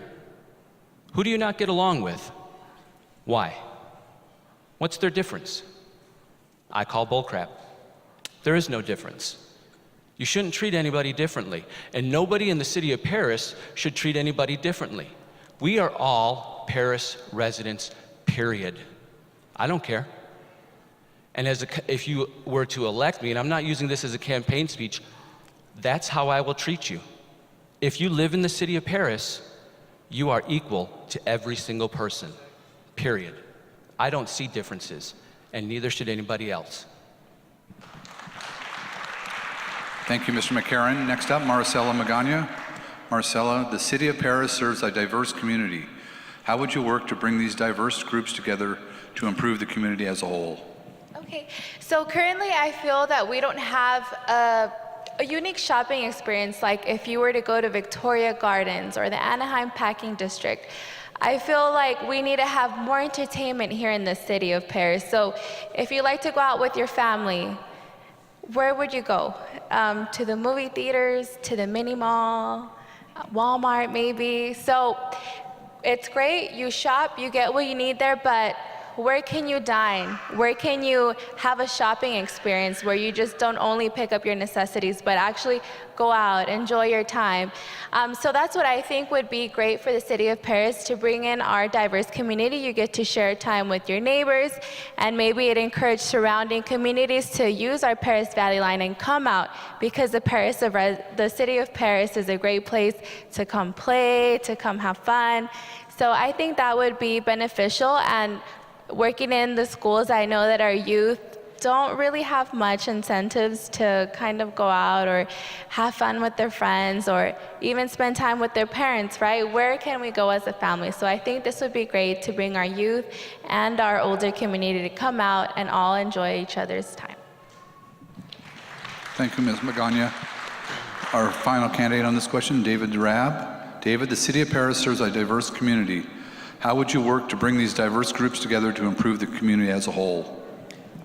Who do you not get along with? Why? What's their difference? I call bullcrap. There is no difference. You shouldn't treat anybody differently, and nobody in the city of Perris should treat anybody differently. We are all Perris residents, period. I don't care. And if you were to elect me, and I'm not using this as a campaign speech, that's how I will treat you. If you live in the city of Perris, you are equal to every single person, period. I don't see differences, and neither should anybody else. Thank you, Mr. McCarron. Next up, Marcela Magana. Marcela, the city of Perris serves a diverse community. How would you work to bring these diverse groups together to improve the community as a whole? Okay, so currently I feel that we don't have a unique shopping experience like if you were to go to Victoria Gardens or the Anaheim Packing District. I feel like we need to have more entertainment here in the city of Perris. So if you like to go out with your family, where would you go? To the movie theaters, to the mini mall, Walmart maybe. So it's great, you shop, you get what you need there, but where can you dine? Where can you have a shopping experience where you just don't only pick up your necessities, but actually go out, enjoy your time? So that's what I think would be great for the city of Perris, to bring in our diverse community. You get to share time with your neighbors, and maybe it encouraged surrounding communities to use our Perris Valley line and come out, because the city of Perris is a great place to come play, to come have fun. So I think that would be beneficial. And working in the schools, I know that our youth don't really have much incentives to kind of go out or have fun with their friends or even spend time with their parents, right? Where can we go as a family? So I think this would be great to bring our youth and our older community to come out and all enjoy each other's time. Thank you, Ms. Magana. Our final candidate on this question, David Rabb. David, the city of Perris serves a diverse community. How would you work to bring these diverse groups together to improve the community as a whole?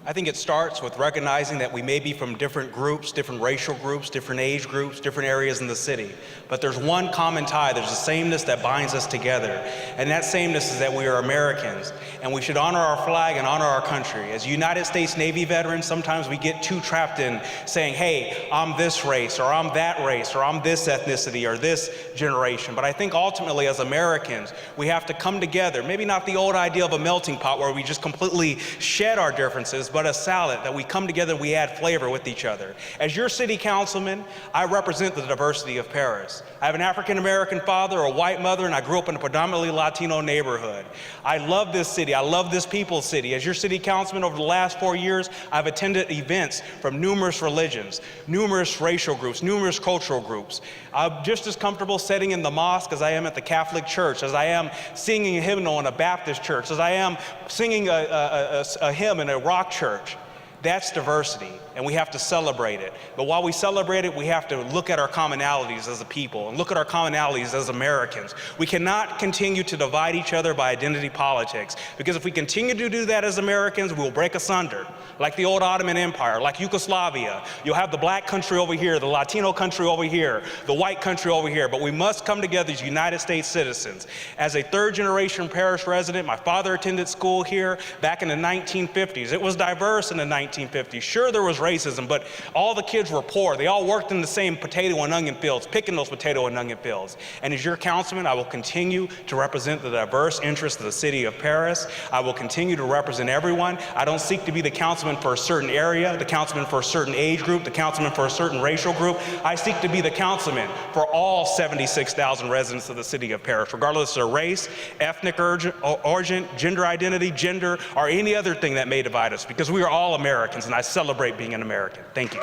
I think it starts with recognizing that we may be from different groups, different racial groups, different age groups, different areas in the city. But there's one common tie. There's a sameness that binds us together. And that sameness is that we are Americans. And we should honor our flag and honor our country. As United States Navy veterans, sometimes we get too trapped in saying, hey, I'm this race, or I'm that race, or I'm this ethnicity, or this generation. But I think ultimately as Americans, we have to come together. Maybe not the old idea of a melting pot where we just completely shed our differences, but a salad, that we come together and we add flavor with each other. As your city councilman, I represent the diversity of Perris. I have an African-American father, a white mother, and I grew up in a predominantly Latino neighborhood. I love this city. I love this people's city. As your city councilman over the last 4 years, I've attended events from numerous religions, numerous racial groups, numerous cultural groups. I'm just as comfortable sitting in the mosque as I am at the Catholic Church, as I am singing a hymnal in a Baptist church, as I am singing a hymn in a rock church. That's diversity, and we have to celebrate it. But while we celebrate it, we have to look at our commonalities as a people and look at our commonalities as Americans. We cannot continue to divide each other by identity politics, because if we continue to do that as Americans, we will break asunder. Like the old Ottoman Empire, like Yugoslavia. You'll have the black country over here, the Latino country over here, the white country over here, but we must come together as United States citizens. As a third-generation Perris resident, my father attended school here back in the 1950s. It was diverse in the 1950s. Sure, there was racism, but all the kids were poor. They all worked in the same potato and onion fields, picking those potato and onion fields. And as your councilman, I will continue to represent the diverse interests of the city of Perris. I will continue to represent everyone. I don't seek to be the councilman for a certain area, the councilman for a certain age group, the councilman for a certain racial group. I seek to be the councilman for all 76,000 residents of the city of Perris, regardless of their race, ethnic origin, gender identity, gender, or any other thing that may divide us, because we are all Americans, and I celebrate being an American. Thank you.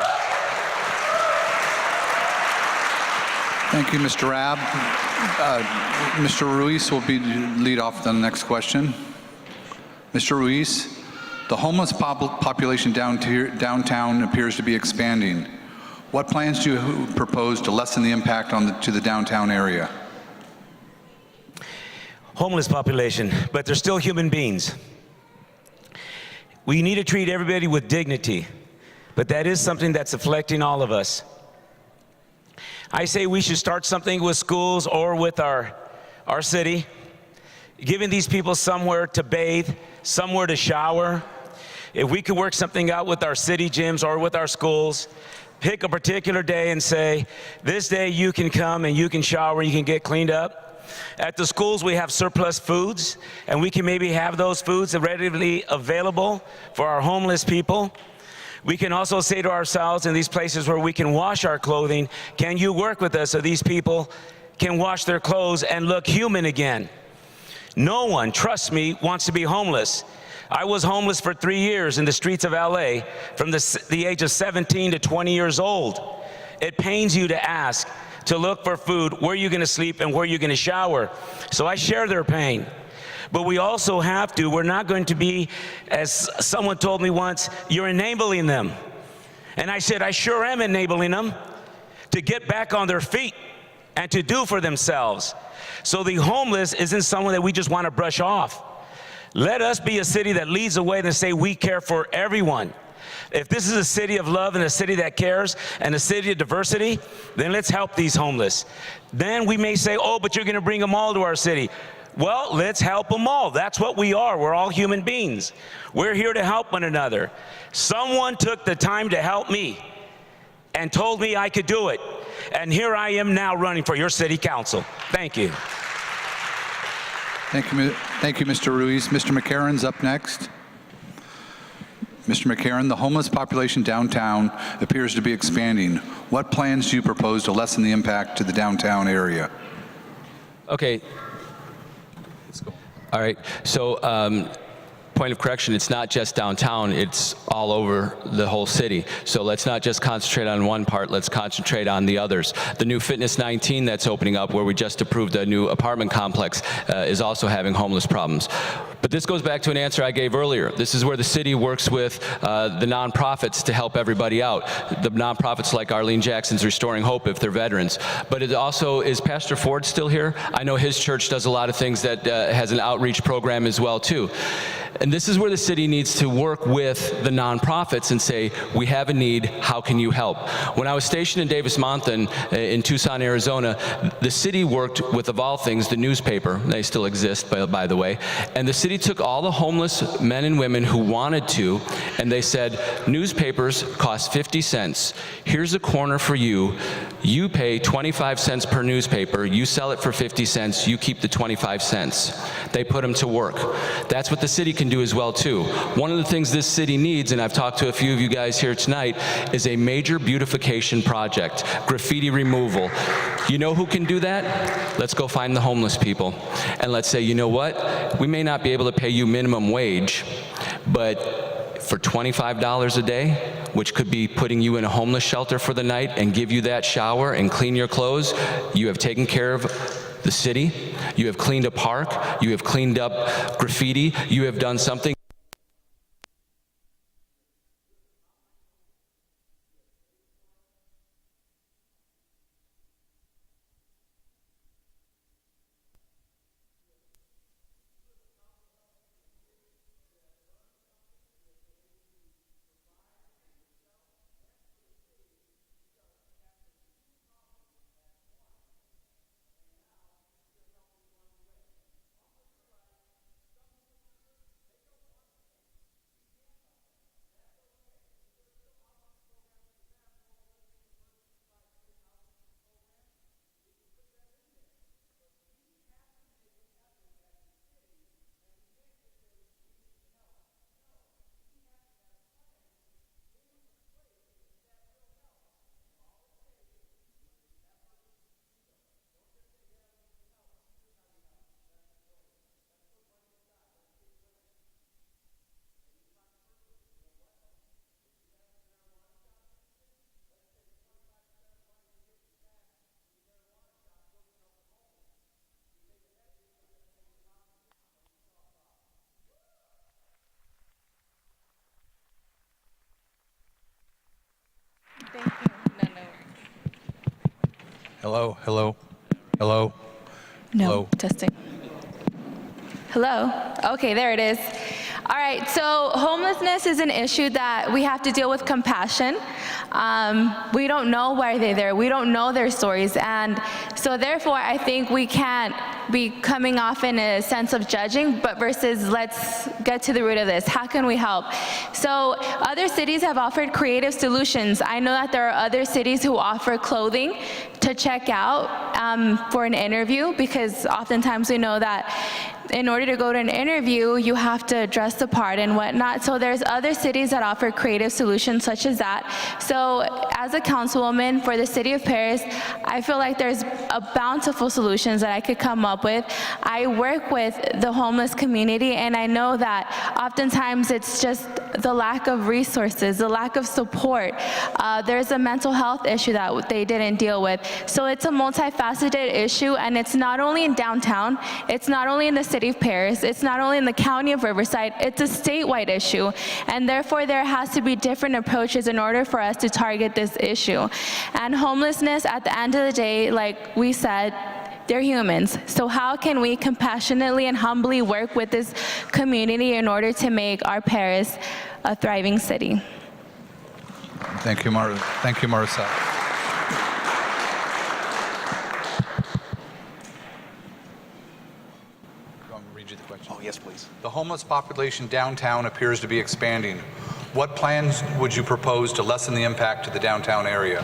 Thank you, Mr. Rabb. Mr. Ruiz will lead off the next question. Mr. Ruiz, the homeless population downtown appears to be expanding. What plans do you propose to lessen the impact to the downtown area? Homeless population, but they're still human beings. We need to treat everybody with dignity, but that is something that's afflicting all of us. I say we should start something with schools or with our city, giving these people somewhere to bathe, somewhere to shower. If we could work something out with our city gyms or with our schools, pick a particular day and say, this day you can come and you can shower, you can get cleaned up. At the schools, we have surplus foods, and we can maybe have those foods readily available for our homeless people. We can also say to ourselves, in these places where we can wash our clothing, can you work with us so these people can wash their clothes and look human again? No one, trust me, wants to be homeless. I was homeless for 3 years in the streets of LA from the age of 17 to 20 years old. It pains you to ask, to look for food, where you're going to sleep and where you're going to shower. So I share their pain. But we also have to, we're not going to be, as someone told me once, you're enabling them. And I said, I sure am enabling them to get back on their feet and to do for themselves. So the homeless isn't someone that we just want to brush off. Let us be a city that leads the way to say we care for everyone. If this is a city of love and a city that cares and a city of diversity, then let's help these homeless. Then we may say, oh, but you're going to bring them all to our city. Well, let's help them all. That's what we are. We're all human beings. We're here to help one another. Someone took the time to help me and told me I could do it. And here I am now running for your city council. Thank you. Thank you, Mr. Ruiz. Mr. McCarron's up next. Mr. McCarron, the homeless population downtown appears to be expanding. What plans do you propose to lessen the impact to the downtown area? Okay. Let's go. All right. So, point of correction, it's not just downtown, it's all over the whole city. So let's not just concentrate on one part, let's concentrate on the others. The new Fitness 19 that's opening up, where we just approved a new apartment complex, is also having homeless problems. But this goes back to an answer I gave earlier. This is where the city works with the nonprofits to help everybody out. The nonprofits like Arlene Jackson's Restoring Hope, if they're veterans. But it also, is Pastor Ford still here? I know his church does a lot of things that has an outreach program as well too. And this is where the city needs to work with the nonprofits and say, we have a need, how can you help? When I was stationed in Davis-Monthan in Tucson, Arizona, the city worked with, of all things, the newspaper. They still exist, by the way. And the city took all the homeless men and women who wanted to, and they said, newspapers cost 50 cents. Here's a corner for you. You pay 25 cents per newspaper. You sell it for 50 cents. You keep the 25 cents. They put them to work. That's what the city can do as well too. One of the things this city needs, and I've talked to a few of you guys here tonight, is a major beautification project, graffiti removal. You know who can do that? Let's go find the homeless people. And let's say, you know what? We may not be able to pay you minimum wage, but for $25 a day, which could be putting you in a homeless shelter for the night and give you that shower and clean your clothes, you have taken care of the city, you have cleaned a park, you have cleaned up graffiti, you have done something. Hello, hello, hello. No, Hello. testing. Hello? Okay, there it is. All right, so homelessness is an issue that we have to deal with compassion. We don't know why they're there. We don't know their stories. And so therefore, I think we can't be coming off in a sense of judging, but versus let's get to the root of this. How can we help? So other cities have offered creative solutions. I know that there are other cities who offer clothing to check out for an interview, because oftentimes we know that in order to go to an interview, you have to dress the part and whatnot. So there's other cities that offer creative solutions such as that. So as a councilwoman for the city of Perris, I feel like there's a bountiful solutions that I could come up with. I work with the homeless community, and I know that oftentimes it's just the lack of resources, the lack of support. There's a mental health issue that they didn't deal with. So it's a multifaceted issue, and it's not only in downtown, it's not only in the city of Perris, it's not only in the county of Riverside, it's a statewide issue. And therefore there has to be different approaches in order for us to target this issue. And homelessness, at the end of the day, like we said, they're humans. So how can we compassionately and humbly work with this community in order to make our Perris a thriving city? Thank you, Marissa. Oh, yes, please. The homeless population downtown appears to be expanding. What plans would you propose to lessen the impact to the downtown area?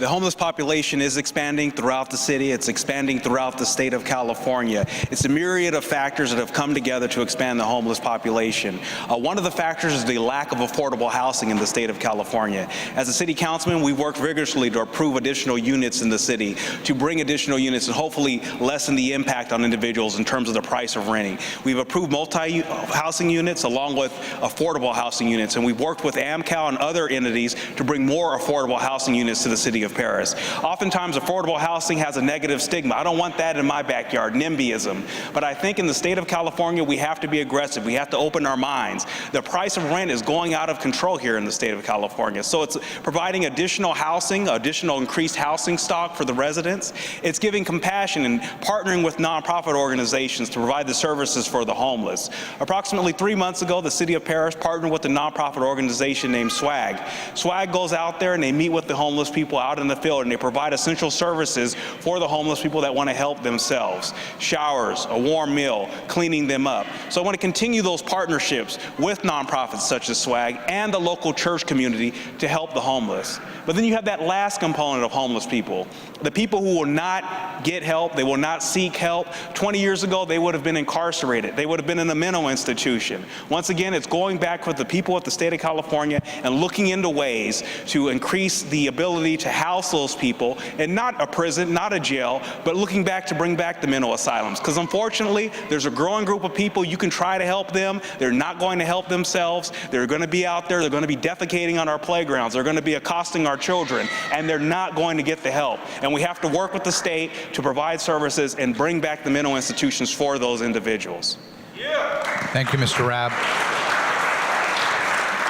The homeless population is expanding throughout the city. It's expanding throughout the state of California. It's a myriad of factors that have come together to expand the homeless population. One of the factors is the lack of affordable housing in the state of California. As a city councilman, we worked vigorously to approve additional units in the city, to bring additional units and hopefully lessen the impact on individuals in terms of the price of renting. We've approved multi-housing units along with affordable housing units, and we've worked with AMCAL and other entities to bring more affordable housing units to the city of Perris. Oftentimes, affordable housing has a negative stigma. I don't want that in my backyard, NIMBYism. But I think in the state of California, we have to be aggressive. We have to open our minds. The price of rent is going out of control here in the state of California. So it's providing additional housing, additional increased housing stock for the residents. It's giving compassion and partnering with nonprofit organizations to provide the services for the homeless. Approximately 3 months ago, the city of Perris partnered with a nonprofit organization named SWAG. SWAG goes out there and they meet with the homeless people out out in the field and they provide essential services for the homeless people that want to help themselves. Showers, a warm meal, cleaning them up. So I want to continue those partnerships with nonprofits such as SWAG and the local church community to help the homeless. But then you have that last component of homeless people, the people who will not get help, they will not seek help. 20 years ago, they would have been incarcerated. They would have been in a mental institution. Once again, it's going back with the people of the state of California and looking into ways to increase the ability to house those people, and not a prison, not a jail, but looking back to bring back the mental asylums. Because unfortunately, there's a growing group of people, you can try to help them, they're not going to help themselves, they're going to be out there, they're going to be defecating on our playgrounds, they're going to be accosting our children, and they're not going to get the help. And we have to work with the state to provide services and bring back the mental institutions for those individuals. Yeah. Thank you, Mr. Rabb.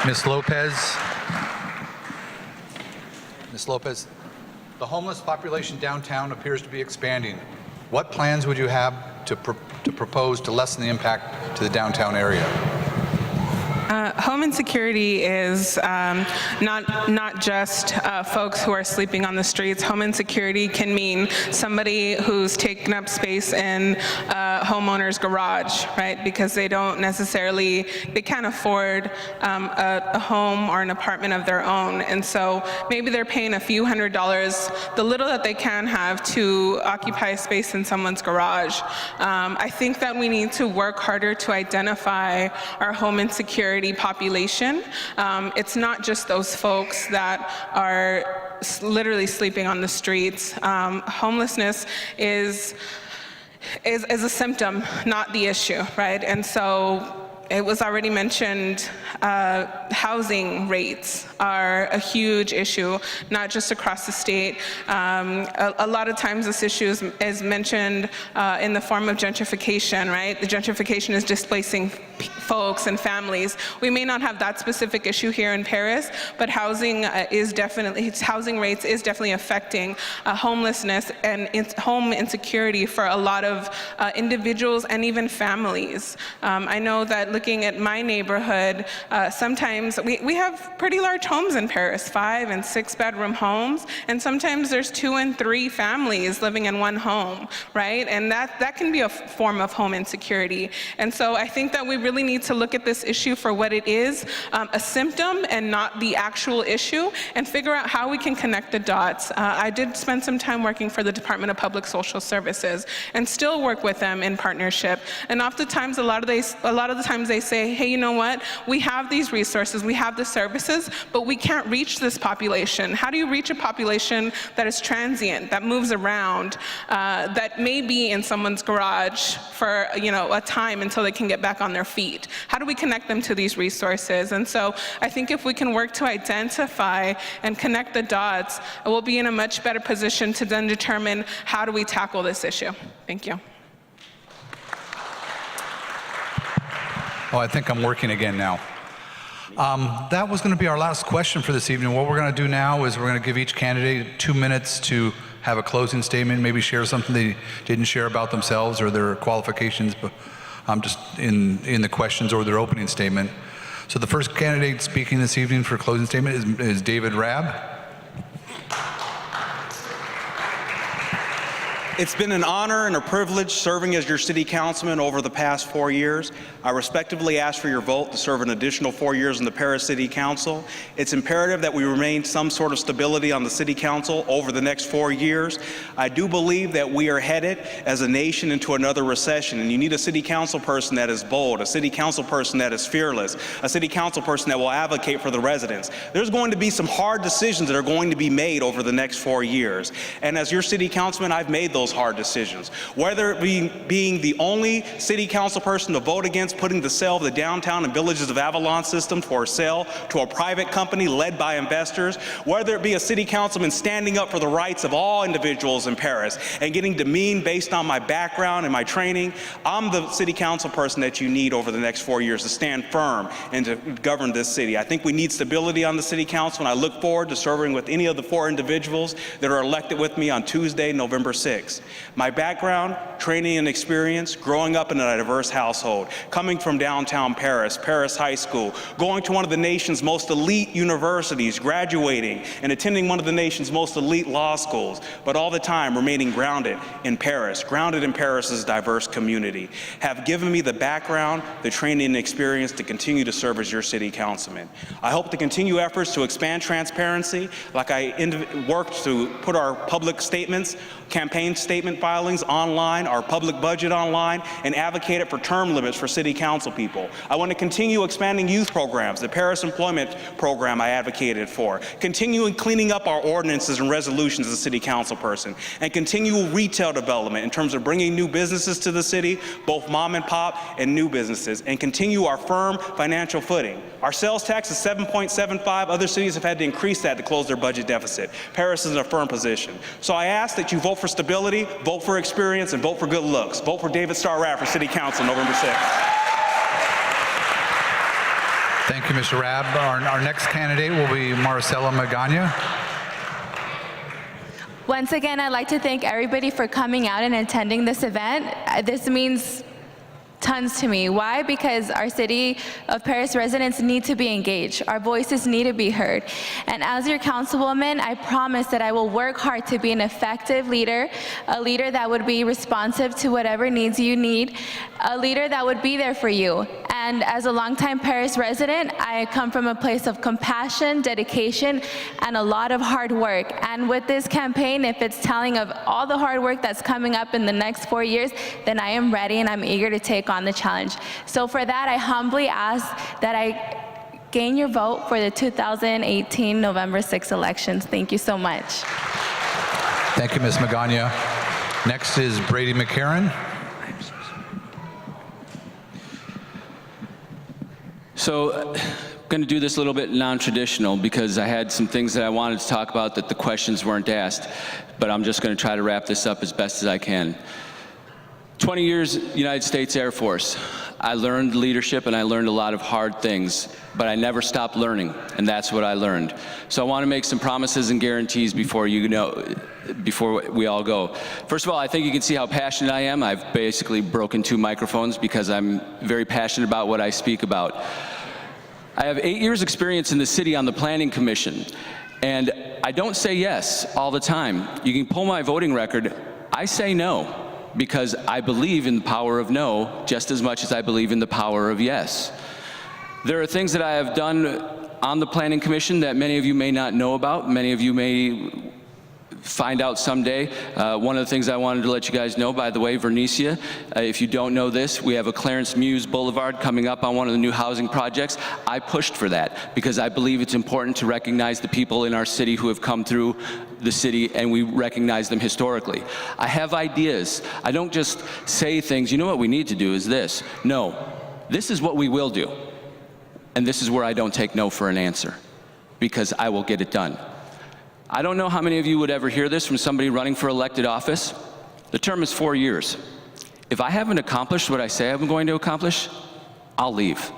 Ms. Lopez. Ms. Lopez, the homeless population downtown appears to be expanding. What plans would you have to propose to lessen the impact to the downtown area? Home insecurity is not just folks who are sleeping on the streets. Home insecurity can mean somebody who's taken up space in a homeowner's garage, right? Because they can't afford a home or an apartment of their own. And so maybe they're paying a few $100s, the little that they can have, to occupy space in someone's garage. I think that we need to work harder to identify our home insecurity population. It's not just those folks that are literally sleeping on the streets. Homelessness is a symptom, not the issue, right? And so it was already mentioned, housing rates are a huge issue, not just across the state. A lot of times this issue is mentioned in the form of gentrification, right? The gentrification is displacing folks and families. We may not have that specific issue here in Perris, but housing rates is definitely affecting homelessness and home insecurity for a lot of individuals and even families. I know that looking at my neighborhood, sometimes we have pretty large homes in Perris, 5 and 6 bedroom homes, and sometimes there's 2 and 3 families living in one home, right? And that can be a form of home insecurity. And so I think that we really need to look at this issue for what it is, a symptom and not the actual issue, and figure out how we can connect the dots. I did spend some time working for the Department of Public Social Services and still work with them in partnership. And oftentimes, a lot of the times they say, hey, you know what? We have these resources, we have the services, but we can't reach this population. How do you reach a population that is transient, that moves around, that may be in someone's garage for a time until they can get back on their feet? How do we connect them to these resources? And so I think if we can work to identify and connect the dots, we'll be in a much better position to then determine how do we tackle this issue. Thank you. Oh, I think I'm working again now. That was going to be our last question for this evening. What we're going to do now is we're going to give each candidate 2 minutes to have a closing statement, maybe share something they didn't share about themselves or their qualifications, but just in the questions or their opening statement. So the first candidate speaking this evening for a closing statement is David Rabb. It's been an honor and a privilege serving as your city councilman over the past 4 years. I respectively ask for your vote to serve an additional 4 years in the Perris City Council. It's imperative that we remain some sort of stability on the city council over the next 4 years. I do believe that we are headed as a nation into another recession, and you need a city council person that is bold, a city council person that is fearless, a city council person that will advocate for the residents. There's going to be some hard decisions that are going to be made over the next 4 years. And as your city councilman, I've made those hard decisions. Whether it be being the only city council person to vote against putting the sale of the downtown and Villages of Avalon system for sale to a private company led by investors, whether it be a city councilman standing up for the rights of all individuals in Perris and getting demeaned based on my background and my training, I'm the city council person that you need over the next 4 years to stand firm and to govern this city. I think we need stability on the city council, and I look forward to serving with any of the 4 individuals that are elected with me on Tuesday, November 6th. cities. My background, training, and experience growing up in a diverse household, coming from downtown Paris, Perris High School, going to one of the nation's most elite universities, graduating, and attending one of the nation's most elite law schools, but all the time remaining grounded in Paris's diverse community, have given me the background, the training, and experience to continue to serve as your city councilman. I hope to continue efforts to expand transparency, like I worked to put our public statements, campaign statement filings online, our public budget online, and advocated for term limits for city council people. I want to continue expanding youth programs, the Perris Employment Program I advocated for, continuing cleaning up our ordinances and resolutions as a city council person, and continue retail development in terms of bringing new businesses to the city, both mom and pop and new businesses, and continue our firm financial footing. Our sales tax is 7.75. Other cities have had to increase that to close their budget deficit. Perris is in a firm position. So I ask that you vote for stability, vote for experience, and vote for good looks. Vote for David Starr Rabb for City Council November 6th. Thank you, Mr. Rabb. Our next candidate will be Maricela Magana. Once again, I'd like to thank everybody for coming out and attending this event. This means tons to me. Why? Because our City of Perris residents need to be engaged. Our voices need to be heard. And as your councilwoman, I promise that I will work hard to be an effective leader, a leader that would be responsive to whatever needs you need, a leader that would be there for you. And as a longtime Perris resident, I come from a place of compassion, dedication, and a lot of hard work. And with this campaign, if it's telling of all the hard work that's coming up in the next 4 years, then I am ready and I'm eager to take on the challenge. So for that, I humbly ask that I gain your vote for the 2018 November 6 elections. Thank you so much. Thank you, Ms. Magana. Next is Brady McCarron. So I'm going to do this a little bit non-traditional because I had some things that I wanted to talk about that the questions weren't asked, but I'm just going to try to wrap this up as best as I can. 20 years United States Air Force. I learned leadership and I learned a lot of hard things, but I never stopped learning, and that's what I learned. So I want to make some promises and guarantees before we all go. First of all, I think you can see how passionate I am. I've basically broken 2 microphones because I'm very passionate about what I speak about. I have 8 years experience in the city on the Planning Commission, and I don't say yes all the time. You can pull my voting record. I say no, because I believe in the power of no just as much as I believe in the power of yes. There are things that I have done on the Planning Commission that many of you may not know about. Many of you may find out someday. One of the things I wanted to let you guys know, by the way, Vernicia, if you don't know this, we have a Clarence Muse Boulevard coming up on one of the new housing projects. I pushed for that because I believe it's important to recognize the people in our city who have come through the city, and we recognize them historically. I have ideas. I don't just say things, you know what we need to do is this. No, this is what we will do. And this is where I don't take no for an answer, because I will get it done. I don't know how many of you would ever hear this from somebody running for elected office. The term is 4 years. If I haven't accomplished what I say I'm going to accomplish, I'll leave.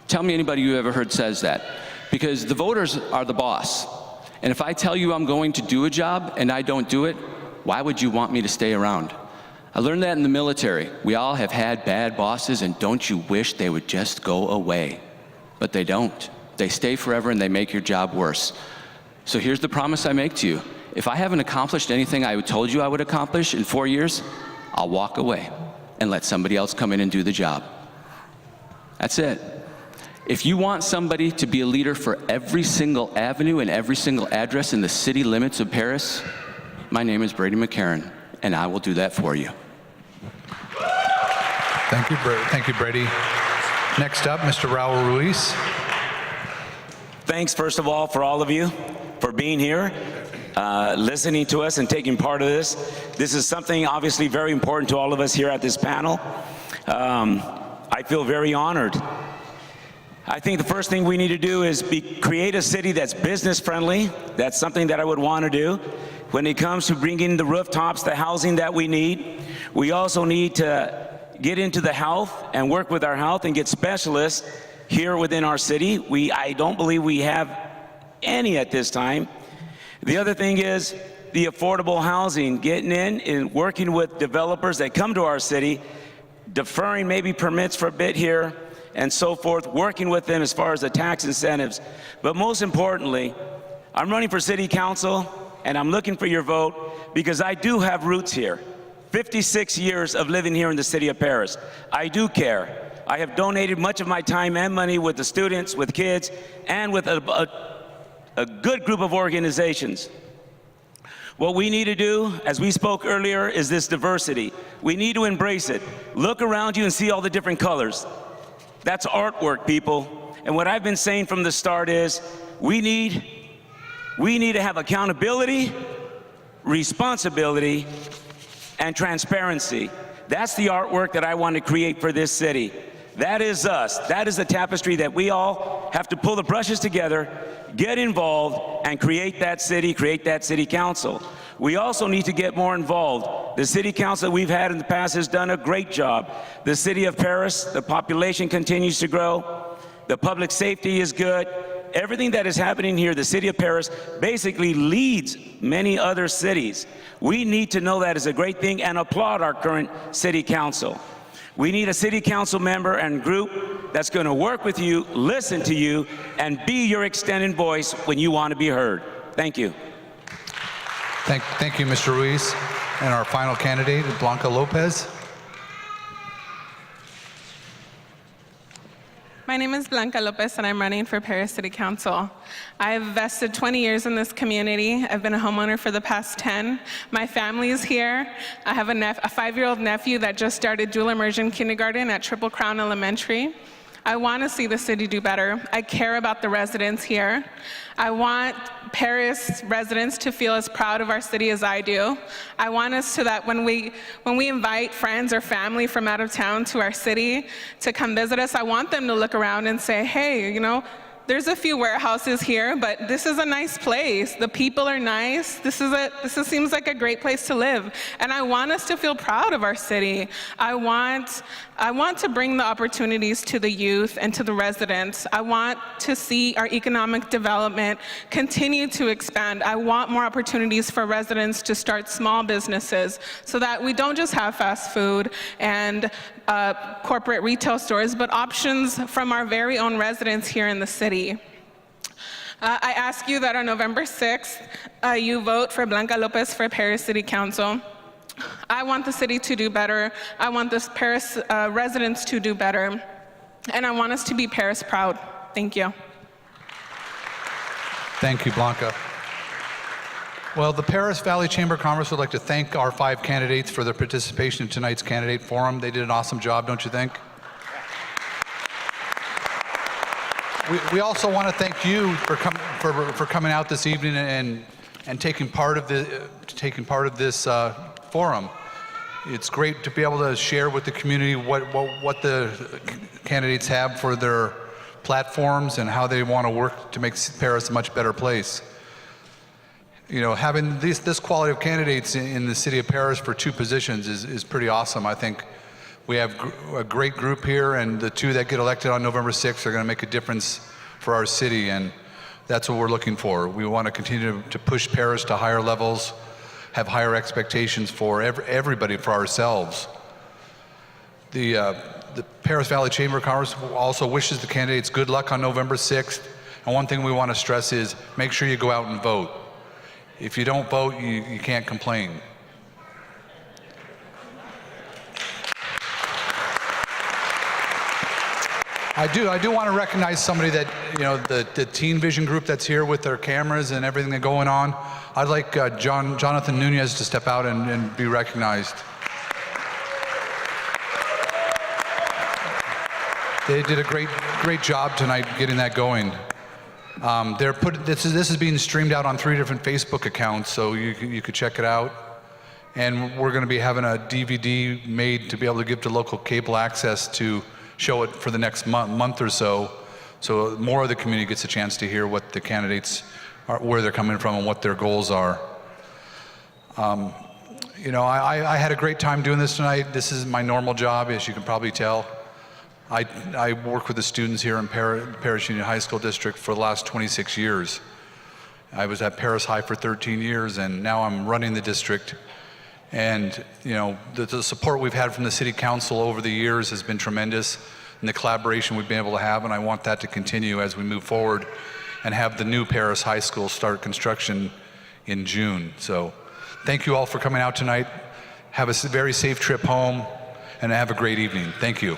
Tell me anybody you ever heard says that, because the voters are the boss. And if I tell you I'm going to do a job and I don't do it, why would you want me to stay around? I learned that in the military. We all have had bad bosses, and don't you wish they would just go away? But they don't. They stay forever and they make your job worse. So here's the promise I make to you. If I haven't accomplished anything I told you I would accomplish in 4 years, I'll walk away and let somebody else come in and do the job. That's it. If you want somebody to be a leader for every single avenue and every single address in the city limits of Perris, my name is Brady McCarron, and I will do that for you. Thank you, Brady. Next up, Mr. Raul Ruiz. Thanks, first of all, for all of you for being here, listening to us and taking part of this. This is something obviously very important to all of us here at this panel. I feel very honored. I think the first thing we need to do is create a city that's business friendly. That's something that I would want to do. When it comes to bringing the rooftops, the housing that we need, we also need to get into the health and work with our health and get specialists here within our city. I don't believe we have any at this time. The other thing is the affordable housing, getting in and working with developers that come to our city, deferring maybe permits for a bit here and so forth, working with them as far as the tax incentives. But most importantly, I'm running for city council and I'm looking for your vote because I do have roots here. 56 years of living here in the city of Perris. I do care. I have donated much of my time and money with the students, with kids, and with a good group of organizations. What we need to do, as we spoke earlier, is this diversity. We need to embrace it. Look around you and see all the different colors. That's artwork, people. And what I've been saying from the start is we need to have accountability, responsibility, and transparency. That's the artwork that I want to create for this city. That is us. That is the tapestry that we all have to pull the brushes together, get involved, and create that city council. We also need to get more involved. The city council that we've had in the past has done a great job. The city of Perris, the population continues to grow. The public safety is good. Everything that is happening here, the city of Perris basically leads many other cities. We need to know that is a great thing and applaud our current city council. We need a city council member and group that's going to work with you, listen to you, and be your extended voice when you want to be heard. Thank you. Thank you, Mr. Ruiz. And our final candidate, Blanca Lopez. My name is Blanca Lopez, and I'm running for Perris City Council. I've vested 20 years in this community. I've been a homeowner for the past 10. My family is here. I have a 5-year-old nephew that just started dual immersion kindergarten at Triple Crown Elementary. I want to see the city do better. I care about the residents here. I want Perris residents to feel as proud of our city as I do. I want us to that when we invite friends or family from out of town to our city to come visit us, I want them to look around and say, hey, you know, there's a few warehouses here, but this is a nice place. The people are nice. This seems like a great place to live. And I want us to feel proud of our city. I want to bring the opportunities to the youth and to the residents. I want to see our economic development continue to expand. I want more opportunities for residents to start small businesses so that we don't just have fast food and corporate retail stores, but options from our very own residents here in the city. I ask you that on November 6th, you vote for Blanca Lopez for Perris City Council. I want the city to do better. I want the Perris residents to do better. And I want us to be Perris proud. Thank you. Thank you, Blanca. Well, the Perris Valley Chamber of Commerce would like to thank our 5 candidates for their participation in tonight's candidate forum. They did an awesome job, don't you think? We also want to thank you for coming out this evening and taking part of this forum. It's great to be able to share with the community what the candidates have for their platforms and how they want to work to make Perris a much better place. You know, having this quality of candidates in the city of Perris for 2 positions is pretty awesome. I think we have a great group here, and the 2 that get elected on November 6th are going to make a difference for our city, and that's what we're looking for. We want to continue to push Perris to higher levels, have higher expectations for everybody, for ourselves. The Perris Valley Chamber of Commerce also wishes the candidates good luck on November 6th, and one thing we want to stress is make sure you go out and vote. If you don't vote, you can't complain. I do want to recognize somebody that, you know, the Teen Vision group that's here with their cameras and everything that's going on. I'd like Jonathan Nunez to step out and be recognized. They did a great job tonight getting that going. This is being streamed out on 3 different Facebook accounts, so you could check it out. And we're going to be having a DVD made to be able to give to local cable access to show it for the next month or so more of the community gets a chance to hear what the candidates are, where they're coming from and what their goals are. You know, I had a great time doing this tonight. This is my normal job, as you can probably tell. I work with the students here in Perris Union High School District for the last 26 years. I was at Perris High for 13 years, and now I'm running the district. And you know, the support we've had from the City Council over the years has been tremendous, and the collaboration we've been able to have, and I want that to continue as we move forward and have the new Perris High School start construction in June. So thank you all for coming out tonight. Have a very safe trip home, and have a great evening. Thank you.